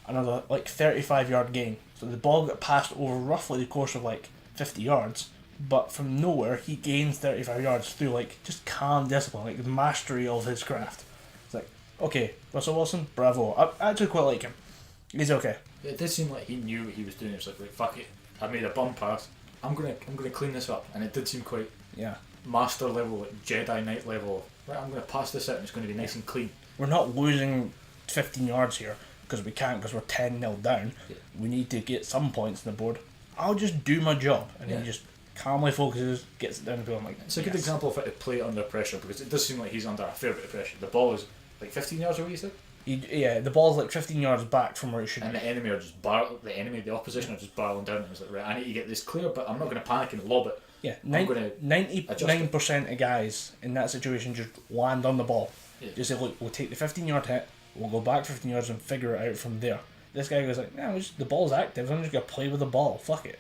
Another like 35-yard gain. So the ball got passed over roughly the course of like 50 yards. But from nowhere, he gains 35 yards through like just calm discipline, like the mastery of his craft. It's like, Okay, Russell Wilson, bravo. I actually quite like him. He's okay. It did seem like he knew what he was doing. It was like fuck it, I made a bum pass. I'm gonna clean this up, and it did seem quite master level, like Jedi Knight level. Right, I'm gonna pass this out, and it's gonna be nice and clean. We're not losing 15 yards here because we can't, because we're 10-0 down. Yeah. We need to get some points on the board. I'll just do my job, and then he just calmly focuses, gets it down the field. I'm like, it's a good example of how to play under pressure, because it does seem like he's under a fair bit of pressure. The ball is like 15 yards away, you said? The ball's like 15 yards back from where it should and be. the enemy are just the opposition are just barreling down, and it's like, right, I need to get this clear, but I'm not going to panic and lob it. Yeah, 99% of guys in that situation just land on the ball. Yeah. Just say, look, we'll take the 15-yard hit, we'll go back 15 yards and figure it out from there. This guy goes like, nah, the ball's active, I'm just going to play with the ball, fuck it.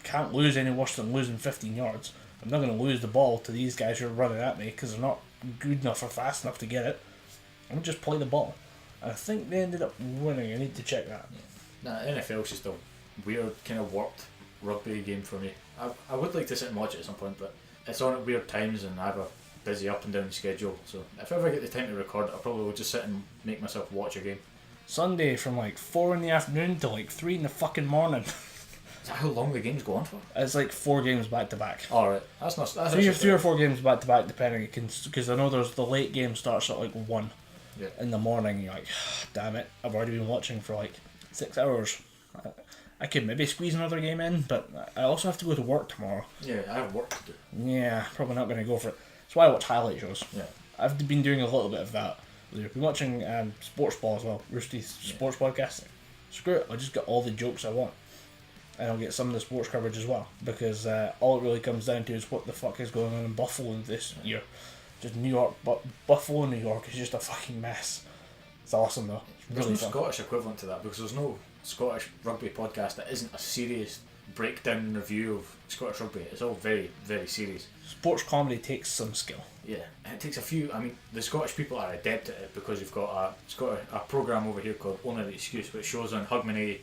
Can't lose any worse than losing 15 yards. I'm not going to lose the ball to these guys who are running at me because they're not good enough or fast enough to get it. I'm going to just play the ball. I think they ended up winning. I need to check that. Yeah. Nah, NFL's just a weird kind of warped rugby game for me. I would like to sit and watch it at some point, but it's on at weird times and I have a busy up and down schedule, so if I ever get the time to record it, I probably will just sit and make myself watch a game. Sunday from like 4 in the afternoon to like 3 in the fucking morning. Is that how long the games go on for? It's like 4 games back to back. Alright, that's three or 4 games back to back, depending, because I know there's the late game starts at like 1 in the morning. You're like, damn it, I've already been watching for like 6 hours. I could maybe squeeze another game in, but I also have to go to work tomorrow. Yeah, I have work to do. Yeah, probably not going to go for it. That's why I watch highlight shows. Yeah, I've been doing a little bit of that. I've been watching Sports Ball as well, Roosty's sports podcasting. Screw it, I'll just get all the jokes I want. And I'll get some of the sports coverage as well, because all it really comes down to is what the fuck is going on in Buffalo this year. Just New York, but Buffalo, New York is just a fucking mess. It's awesome though. It's there's really no fun. Scottish equivalent to that, because there's no Scottish rugby podcast that isn't a serious breakdown and review of Scottish rugby. It's all very, very serious. Sports comedy takes some skill. Yeah, and it takes a few. I mean, the Scottish people are adept at it, because you've got a programme over here called Only the Excuse, which shows on Hogmanay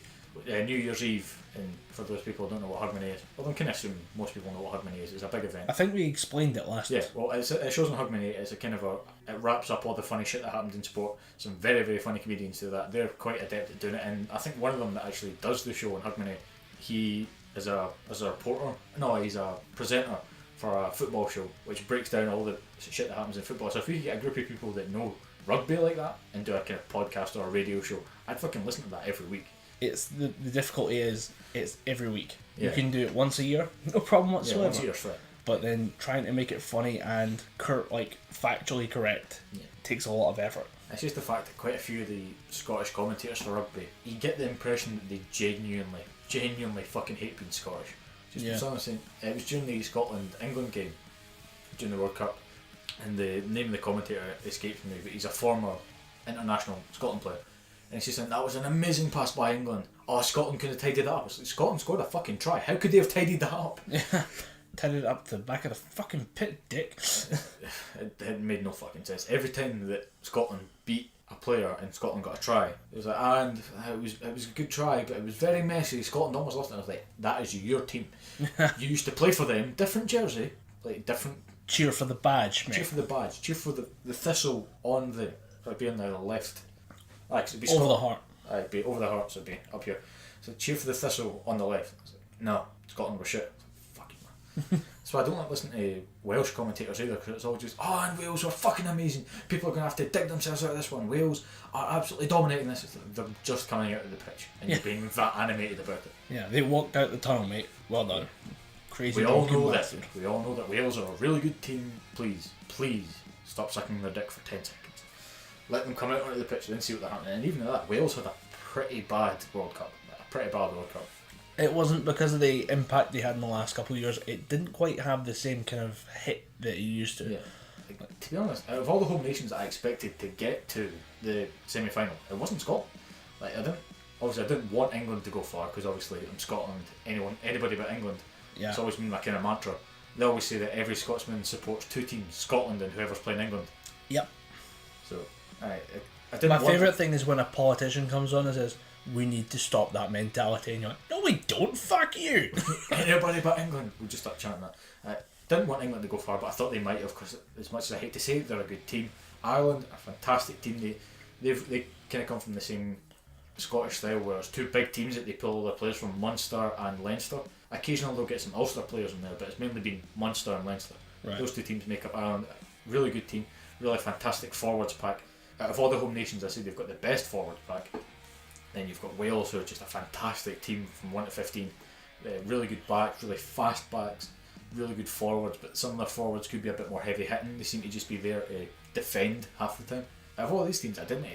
New Year's Eve. And for those people who don't know what Hogmanay is, well, I can assume most people know what Hogmanay is. It's a big event. I think we explained it last. Yeah, well, it shows on Hogmanay. It's a kind of it wraps up all the funny shit that happened in sport. Some very, very funny comedians do that. They're quite adept at doing it, and I think one of them that actually does the show on Hogmanay, he is a reporter. No, he's a presenter for a football show, which breaks down all the shit that happens in football. So if we get a group of people that know rugby like that and do a kind of podcast or a radio show, I'd fucking listen to that every week. It's the difficulty is it's every week. Yeah. You can do it once a year, no problem whatsoever. Yeah, once a year's fine. But then trying to make it funny and factually correct takes a lot of effort. It's just the fact that quite a few of the Scottish commentators for rugby, you get the impression that they genuinely fucking hate being Scottish. Someone saying it was during the Scotland-England game during the World Cup, and the name of the commentator escaped from me, but he's a former international Scotland player. And she's saying that was an amazing pass by England. Oh, Scotland could have tidied that up. Scotland scored a fucking try. How could they have tidied that up? Tidied it up to the back of the fucking pit, dick. it made no fucking sense. Every time that Scotland beat a player and Scotland got a try, it was like, and it was a good try, but it was very messy. Scotland almost lost it. I was like, that is your team. You used to play for them. Different jersey, like different. Cheer for the badge, mate. Cheer for the badge. Cheer for the thistle on the. It'd be on the left. It'd be over the heart. It'd be over the heart, so it'd be up here. So cheer for the thistle on the left. Like, no, Scotland were shit. Fuck you, man. So I don't like listening to Welsh commentators either, because it's all just, and Wales are fucking amazing. People are going to have to dig themselves out of this one. Wales are absolutely dominating this. It's like they're just coming out of the pitch and you're being that animated about it. Yeah, they walked out the tunnel, mate. Well done. Crazy. We all know that. We all know that Wales are a really good team. Please stop sucking their dick for 10 seconds. Let them come out onto the pitch and then see what they're happening. And even at that, Wales had a pretty bad World Cup. It wasn't because of the impact they had in the last couple of years. It didn't quite have the same kind of hit that it used to. Yeah. Like, to be honest, out of all the home nations I expected to get to the semi-final, it wasn't Scotland. Like I didn't want England to go far, because obviously in Scotland, anybody but England. Yeah. It's always been my kind of mantra. They always say that every Scotsman supports 2 teams, Scotland and whoever's playing England. Yep. So I didn't. My favourite thing is when a politician comes on and says, we need to stop that mentality, and you're like, no we don't, fuck you. Anybody but England. We'll just start chanting that. I didn't want England to go far, but I thought they might have, because as much as I hate to say it, they're a good team. Ireland, a fantastic team. they kind of come from the same Scottish style, where it's two big teams that they pull all their players from, Munster and Leinster. Occasionally they'll get some Ulster players in there, but it's mainly been Munster and Leinster. Right. Those two teams make up Ireland. Really good team, really fantastic forwards pack. Out of all the home nations, I say they've got the best forward pack. Then you've got Wales, who are just a fantastic team from 1 to 15. Really good backs, really fast backs, really good forwards, but some of their forwards could be a bit more heavy hitting. They seem to just be there to defend half the time. Out of all these teams, I didn't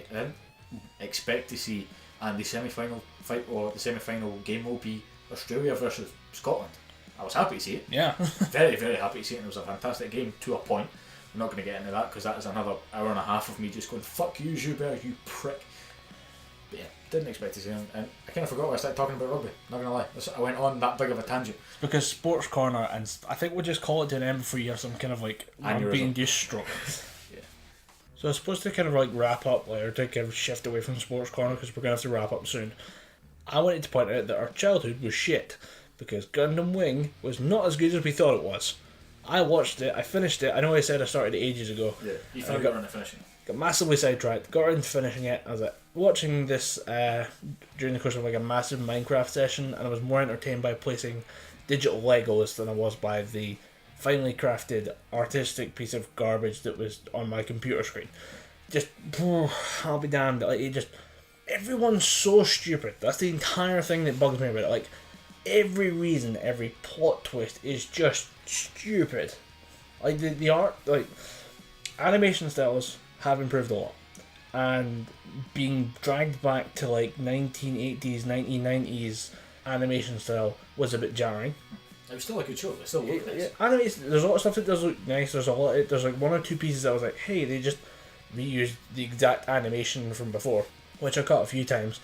expect to see, and the semi-final fight, or the semi-final game, will be Australia versus Scotland. I was happy to see it. Yeah. Very, very happy to see it. And it was a fantastic game to a point. I'm not going to get into that because that is another hour and a half of me just going, fuck you, Joubert, you prick. But yeah, didn't expect to see him. And I kind of forgot when I started talking about rugby, not going to lie. I went on that big of a tangent. Because Sports Corner, and I think we'll just call it to an end before you have some kind of like rugby-induced stroke. Yeah. So I suppose to kind of like wrap up, like, or to kind of shift away from Sports Corner, because we're going to have to wrap up soon. I wanted to point out that our childhood was shit, because Gundam Wing was not as good as we thought it was. I watched it, I finished it. I know I said I started it ages ago. Yeah, you finally got around to finishing. Got massively sidetracked, got around to finishing it. I was like, watching this during the course of like a massive Minecraft session, and I was more entertained by placing digital Legos than I was by the finely crafted artistic piece of garbage that was on my computer screen. Just, I'll be damned. Like, it just, everyone's so stupid. That's the entire thing that bugs me about it. Like, every reason, every plot twist is just stupid. Like the art, like animation styles have improved a lot, and being dragged back to like 1980s, 1990s animation style was a bit jarring. It was still a good show. It still looked nice. Animation, there's a lot of stuff that does look nice. There's like one or two pieces that I was like, hey, they just reused the exact animation from before, which I caught a few times,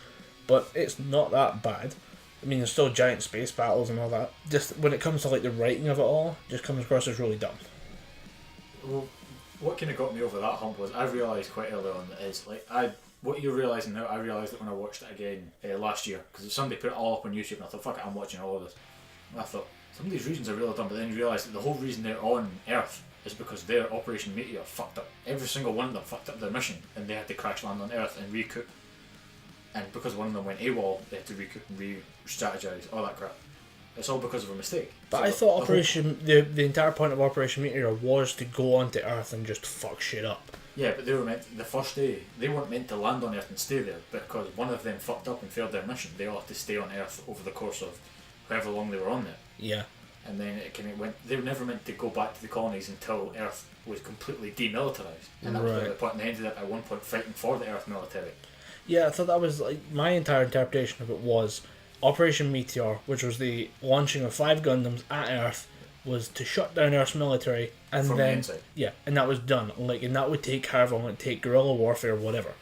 but it's not that bad. I mean, there's still giant space battles and all that. Just when it comes to like the writing of it all, just comes across as really dumb. Well, what kind of got me over that hump was I realised quite early on that is like what you're realising now. I realised it when I watched it again last year, because somebody put it all up on YouTube and I thought, fuck it, I'm watching all of this. And I thought some of these regions are really dumb, but then you realise that the whole reason they're on Earth is because their Operation Meteor fucked up. Every single one of them fucked up their mission, and they had to crash land on Earth and recoup. And because one of them went AWOL, they had to recoup and re-strategise, all that crap. It's all because of a mistake. But so I thought the entire point of Operation Meteor was to go onto Earth and just fuck shit up. Yeah, but they were meant, the first day, they weren't meant to land on Earth and stay there, because one of them fucked up and failed their mission. They all had to stay on Earth over the course of however long they were on there. Yeah. And then it kind of went, they were never meant to go back to the colonies until Earth was completely demilitarised. And that was the point, and they ended up at one point fighting for the Earth military. Yeah, I thought that was like my entire interpretation of it was Operation Meteor, which was the launching of 5 Gundams at Earth, was to shut down Earth's military, and from then the inside. Yeah, and that was done. Like, and that would take however long it would take, guerrilla warfare, whatever.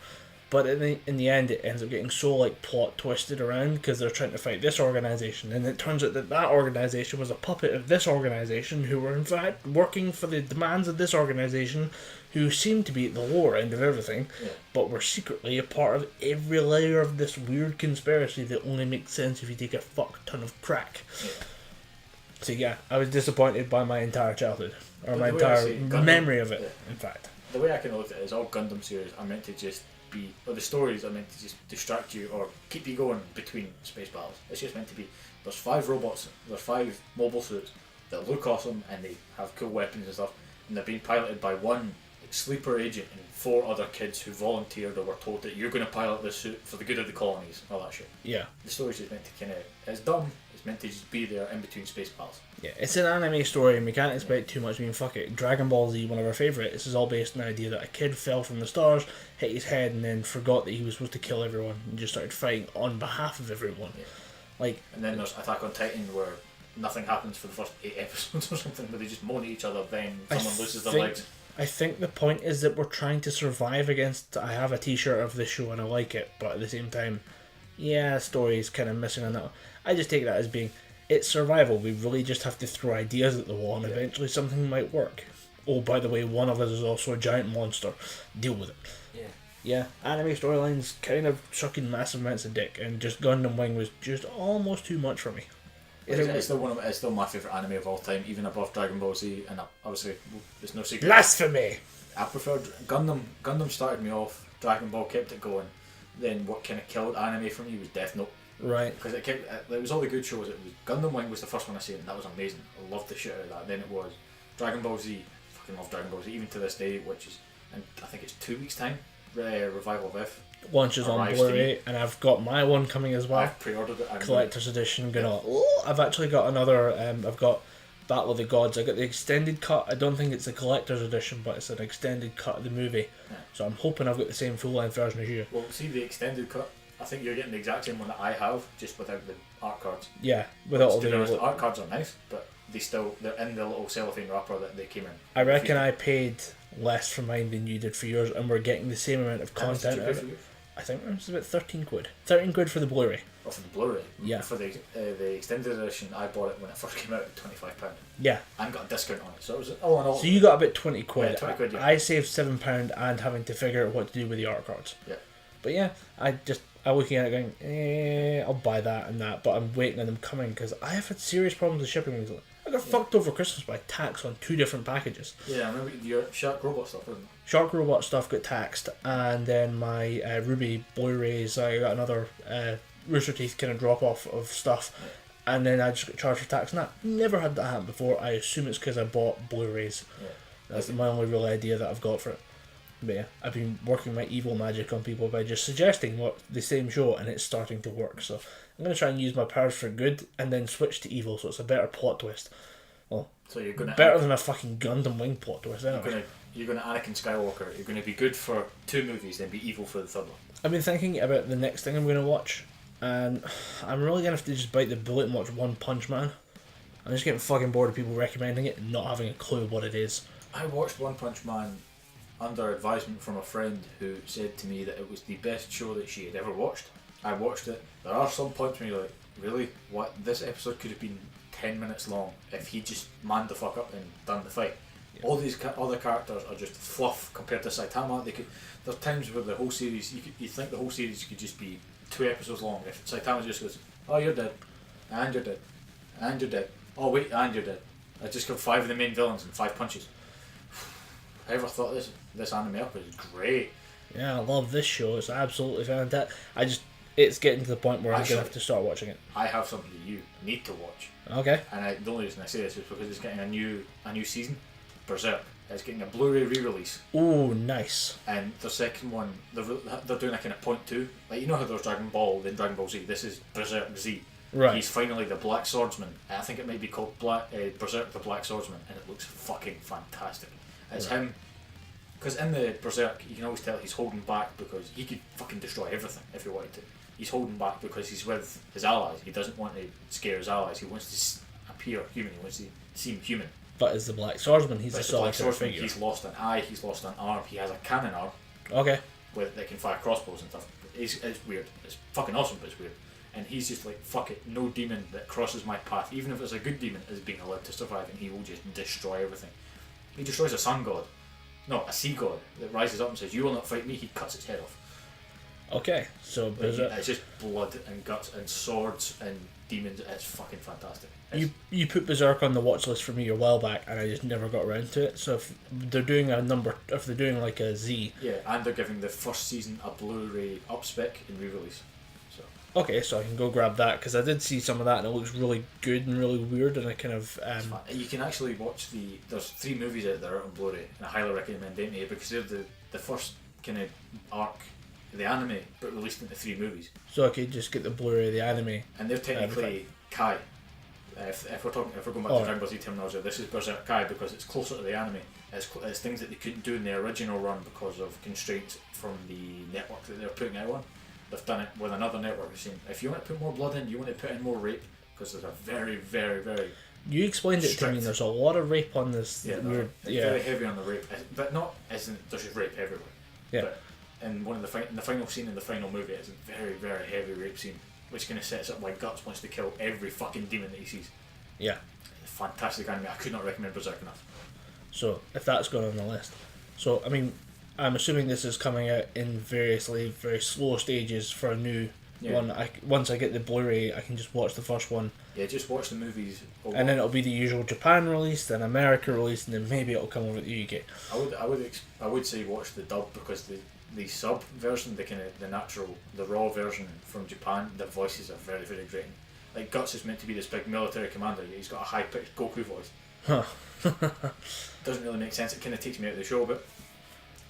But in the end, it ends up getting so like plot twisted around because they're trying to fight this organisation, and it turns out that that organisation was a puppet of this organisation, who were in fact working for the demands of this organisation, who seemed to be at the lower end of everything, but were secretly a part of every layer of this weird conspiracy that only makes sense if you take a fuck ton of crack. Yeah. So yeah, I was disappointed by my entire childhood, or my entire memory of it, in fact. The way I can look at it is all Gundam series are meant to just be, or the stories are meant to just distract you or keep you going between space battles. It's just meant to be, there's 5 robots, there's 5 mobile suits that look awesome and they have cool weapons and stuff, and they're being piloted by one sleeper agent and 4 other kids who volunteered or were told that you're going to pilot this suit for the good of the colonies, all that shit. Yeah. The story's just meant to kind of, it's dumb, it's meant to just be there in between space battles. Yeah, it's an anime story and we can't expect too much. I mean, fuck it, Dragon Ball Z, one of our favourites, this is all based on the idea that a kid fell from the stars, hit his head, and then forgot that he was supposed to kill everyone and just started fighting on behalf of everyone. Yeah. Like, and then there's Attack on Titan where nothing happens for the first 8 episodes or something, where they just moan at each other, then someone loses their legs. I think the point is that we're trying to survive against. I have a t-shirt of this show and I like it, but at the same time, yeah, story's kind of missing on that. I just take that as being, it's survival. We really just have to throw ideas at the wall and eventually something might work. Oh, by the way, one of us is also a giant monster. Deal with it. Yeah. Yeah, anime storylines kind of sucking massive amounts of dick, and just Gundam Wing was just almost too much for me. It's still my favourite anime of all time, even above Dragon Ball Z, and obviously there's no secret. Blasphemy! I preferred Gundam. Gundam started me off Dragon Ball kept it going. Then what kind of killed anime for me was Death Note. Right. Because it was all the good shows. It was Gundam Wing was the first one I seen, and that was amazing. I loved the shit out of that. Then it was Dragon Ball Z. Fucking love Dragon Ball Z even to this day, which is, and I think it's 2 weeks time. Revival of F launches on Blu-ray, and I've got my one coming as well. I've pre-ordered it. Collector's edition. I've actually got another. I've got Battle of the Gods. I got the extended cut. I don't think it's a collector's edition, but it's an extended cut of the movie. Yeah. So I'm hoping I've got the same full-length version as you. Well, see the extended cut. I think you're getting the exact same one that I have, just without the art cards. Yeah, without all the art cards are nice, but they're in the little cellophane wrapper that they came in. I reckon I paid less for mine than you did for yours, and we're getting the same amount of content out of it. I think it was about £13. £13 for the Blu-ray. Oh, for the Blu-ray? Yeah. For the extended edition, I bought it when it first came out at £25. Yeah. And got a discount on it, so it was all in all. So you got about £20. Yeah, £20, yeah. I saved £7 and having to figure out what to do with the art cards. Yeah. But yeah, I'm looking at it going, I'll buy that and that, but I'm waiting on them coming because I have had serious problems with shipping recently. I got fucked over Christmas by tax on 2 different packages. Yeah, I remember your Shark Robot stuff, wasn't it? Shark Robot stuff got taxed, and then my Ruby Blu-rays, I got another Rooster Teeth kind of drop off of stuff, and then I just got charged for tax on that. Never had that happen before. I assume it's because I bought Blu-rays. Yeah. That's my only real idea that I've got for it. But yeah, I've been working my evil magic on people by just suggesting what the same show, and it's starting to work. So I'm going to try and use my powers for good, and then switch to evil, so it's a better plot twist. Well, so you're gonna better than a fucking Gundam Wing plot twist. Anyway. You're gonna Anakin Skywalker. You're gonna be good for 2 movies, then be evil for the 3rd one. I've been thinking about the next thing I'm going to watch, and I'm really going to have to just bite the bullet and watch One Punch Man. I'm just getting fucking bored of people recommending it and not having a clue what it is. I watched One Punch Man under advisement from a friend who said to me that it was the best show that she had ever watched. I watched it. There are some points where you're like, really? What? This episode could have been 10 minutes long if he just manned the fuck up and done the fight. Yeah. All these other characters are just fluff compared to Saitama. There's times where the whole series, you think the whole series could just be 2 episodes long. If Saitama just goes, oh, you're dead, and you're dead, and you're dead, oh wait, and you're dead. I just killed 5 of the main villains in 5 punches. I ever thought this anime up is great. Yeah, I love this show. It's absolutely fantastic. It's getting to the point where I'm going to have to start watching it. I have something that you need to watch. Okay. And the only reason I say this is because it's getting a new season, Berserk. It's getting a Blu-ray re-release. Oh, nice. And the second one, they're doing a kind of point 2. Like, you know how there's Dragon Ball, then Dragon Ball Z. This is Berserk Z. Right. He's finally the Black Swordsman. And I think it might be called Berserk the Black Swordsman, and it looks fucking fantastic. It's him, because in the Berserk, you can always tell he's holding back because he could fucking destroy everything if he wanted to. He's holding back because he's with his allies. He doesn't want to scare his allies. He wants to appear human. He wants to seem human. But as the Black Swordsman, he's a solitary figure. He's lost an eye. He's lost an arm. He has a cannon arm. Okay. That can fire crossbows and stuff. It's weird. It's fucking awesome, but it's weird. And he's just like, fuck it, no demon that crosses my path, even if it's a good demon, is being allowed to survive, and he will just destroy everything. He destroys a sun god. No, a sea god that rises up and says, you will not fight me. He cuts its head off. Okay, so it's just blood and guts and swords and demons. It's fucking fantastic. You put Berserk on the watch list for me a while back, and I just never got around to it. So if they're doing like a Z, yeah, and they're giving the first season a Blu-ray upspec and re-release. Okay, so I can go grab that, because I did see some of that and it looks really good and really weird, and I kind of... You can actually watch there's 3 movies out there on Blu-ray, and I highly recommend them to you, because they're the first kind of arc of the anime, but released into 3 movies. So I could just get the Blu-ray of the anime. And they're technically Kai. If we're going back to Dragon Ball Z terminology, this is Berserk Kai because it's closer to the anime. It's things that they couldn't do in the original run because of constraints from the network that they're putting out on. They've done it with another network saying, if you want to put more blood in, you want to put in more rape, because there's a very, very, very... You explained it to me, there's a lot of rape on this. Yeah, very heavy on the rape, but there's just rape everywhere. Yeah. But in in the final scene in the final movie, it's a very, very heavy rape scene, which kind of sets up why Gutz wants to kill every fucking demon that he sees. Yeah. Fantastic anime. I could not recommend Berserk enough. So, if that's gone on the list. So, I mean, I'm assuming this is coming out in very slow stages for a new one. Once I get the Blu-ray, I can just watch the first one. Yeah, just watch the movies. And then it'll be the usual Japan release, then America release, and then maybe it'll come over to the UK. I would say watch the dub, because the the sub version, the raw version from Japan, the voices are very, very great. Like Gutz is meant to be this big military commander, yet he's got a high pitched Goku voice. Huh. Doesn't really make sense. It kind of takes me out of the show a bit.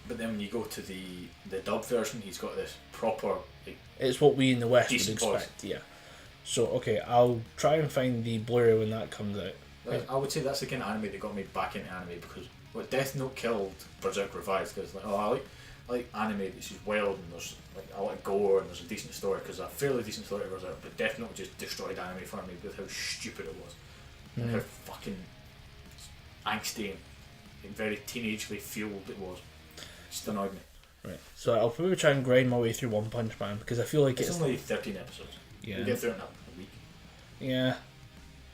But then when you go to the dub version, he's got this proper. Like, it's what we in the West would decent expect. voice. Yeah. So okay, I'll try and find the Blu-ray when that comes out. I would say that's the kind of anime that got me back into anime, because what Death Note killed Berserk Revised, because like, I like anime that's just wild and there's like a lot of gore and there's a decent story, because a fairly decent story was out, but Death Note just destroyed anime for me with how stupid it was and how fucking angsty and very teenagely fueled it was. It just annoyed me. Right. So I'll probably try and grind my way through One Punch Man, because I feel like it's only 13 episodes. Yeah. You get through it in a week. Yeah.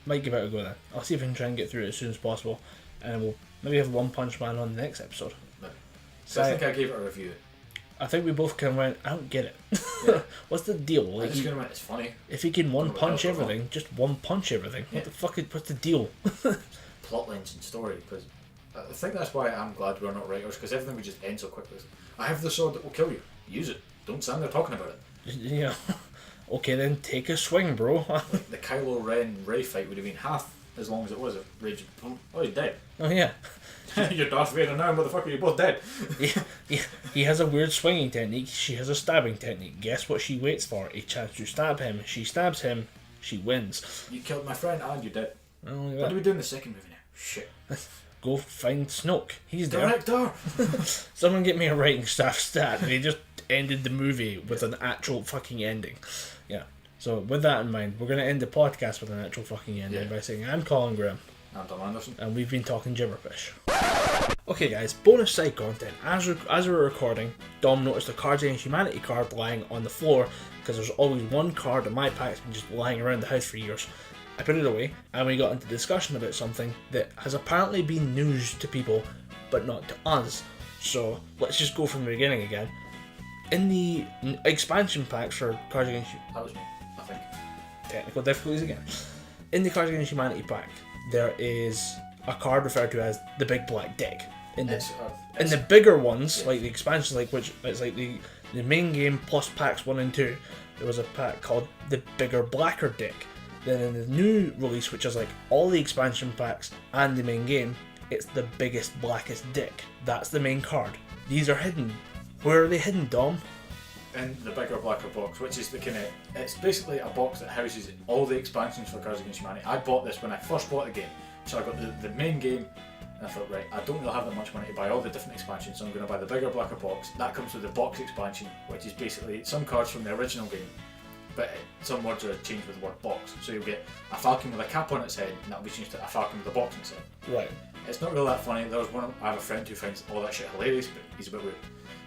Might give it a go then. I'll see if I can try and get through it as soon as possible, and we'll maybe have One Punch Man on the next episode. Maybe. So I think I gave it a review. I think we both kind of went, I don't get it. Yeah. What's the deal? I Like, just kind of went, it's funny. if he can one punch everything, just one punch everything. Yeah. What the fuck? What's the deal? Plot lines and story, because I think that's why I'm glad we're not writers, because everything would just end so quickly. I have the sword that will kill you. Use it. Don't stand there talking about it. Yeah. Okay, then take a swing, bro. Like the Kylo Ren Rey fight would have been half as long as it was if Rey just, oh, he's dead. Oh yeah. You're Darth Vader now, motherfucker, you're both dead. Yeah. He has a weird swinging technique. She has a stabbing technique. Guess what she waits for? A chance to stab him. She stabs him. She wins. You killed my friend and you're dead. Oh, What do we do in the second movie now? Shit. Go find Snoke. He's there. Director! Someone get me a writing staff stat. They just ended the movie with an actual fucking ending. Yeah. So with that in mind, we're going to end the podcast with an actual fucking ending by saying, I'm Colin Graham. I'm Tom Anderson. And we've been talking Gibberpish. Okay guys, bonus side content. As we're recording, Dom noticed a Cards Against Humanity card lying on the floor, because there's always one card in my pack that's been just lying around the house for years. I put it away, and we got into discussion about something that has apparently been news to people, but not to us. So let's just go from the beginning again. In the expansion packs for Cards Against Humanity... That was me, I think. Technical difficulties again. In the Cards Against Humanity pack, there is a card referred to as the Big Black Dick. In the bigger ones, like the expansions, like which it's like the main game plus packs 1 and 2, there was a pack called the Bigger Blacker Dick. Then in the new release, which is like all the expansion packs and the main game, it's the Biggest Blackest Dick. That's the main card. These are hidden. Where are they hidden, Dom? In the Bigger Blacker box, which is the kind of, it's basically a box that houses all the expansions for Cards Against Humanity. I bought this when I first bought the game, so I got the main game, and I thought, right, I don't really have that much money to buy all the different expansions, so I'm going to buy the Bigger Blacker box. That comes with the box expansion, which is basically some cards from the original game, but some words are changed with the word box. So you'll get a falcon with a cap on its head, and that'll be changed to a falcon with a box on its head. Right. It's not really that funny. I have a friend who finds all that shit hilarious, but he's a bit weird.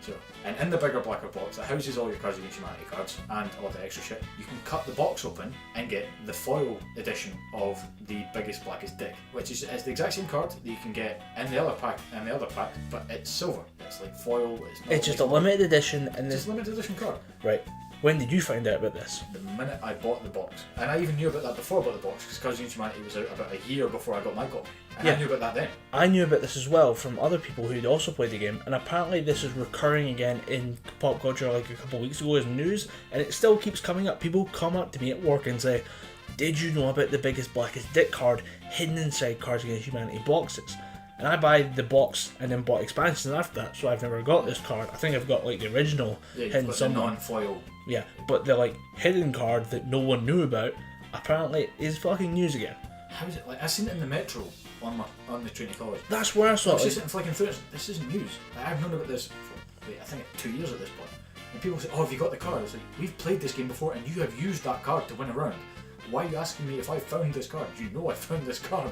So, and in the Bigger Blacker box that houses all your Cards Against Humanity cards and all the extra shit, you can cut the box open and get the foil edition of the Biggest Blackest Dick, which is it's the exact same card that you can get in the other pack, but it's silver. It's like foil. It's just a limited edition, and it's a limited edition card. Right. When did you find out about this? The minute I bought the box, and I even knew about that before I bought the box, because Cards Against Humanity was out about a year before I got my copy. And I knew about that then. I knew about this as well from other people who'd also played the game, and apparently this is recurring again in pop culture like a couple of weeks ago as news, and it still keeps coming up. People come up to me at work and say, did you know about the Biggest Blackest Dick card hidden inside Cards Against Humanity boxes? And I buy the box and then bought expansions after that, so I've never got this card. I think I've got like the original hidden somewhere. Non-foil. Yeah, but the like hidden card that no one knew about apparently is fucking news again. How is it like? I seen it in the metro on the Trinity College. That's where I saw I was it. just sitting flicking through it. This isn't news. Like, I've known about this for I think 2 years at this point. And people say, "Oh, have you got the card?" It's like, we've played this game before, and you have used that card to win a round. Why are you asking me if I found this card? You know I found this card.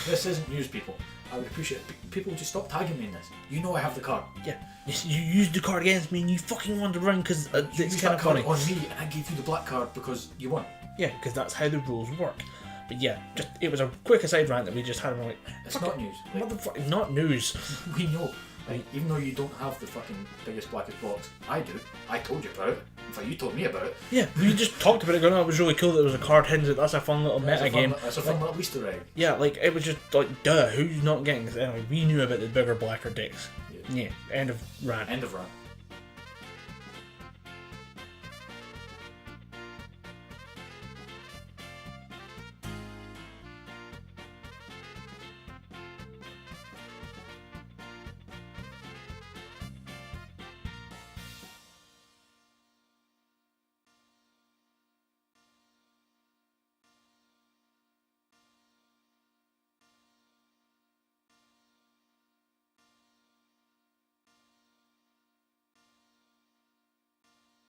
This isn't news, people. I would appreciate it. People just stop tagging me in this. You know I have the card. Yeah, you used the card against me and you fucking wanted to run because it's kind of funny. On me, and I gave you the black card because you won. Yeah, because that's how the rules work. But yeah, just it was a quick aside rant that we just had. And we're like, it's not news. Like, motherfucking not news. We know. Like, even though you don't have the fucking Biggest Blackest box, I do. I told you about it. In fact, you told me about it. Yeah, we just talked about it. Going, oh, it was really cool that there was a card hidden. That's a fun little meta game. That's a fun little Easter egg. Yeah, like it was just like, duh. Who's not getting this? Anyway, we knew about the Bigger Blacker Dicks. Yeah. End of rant. End of rant.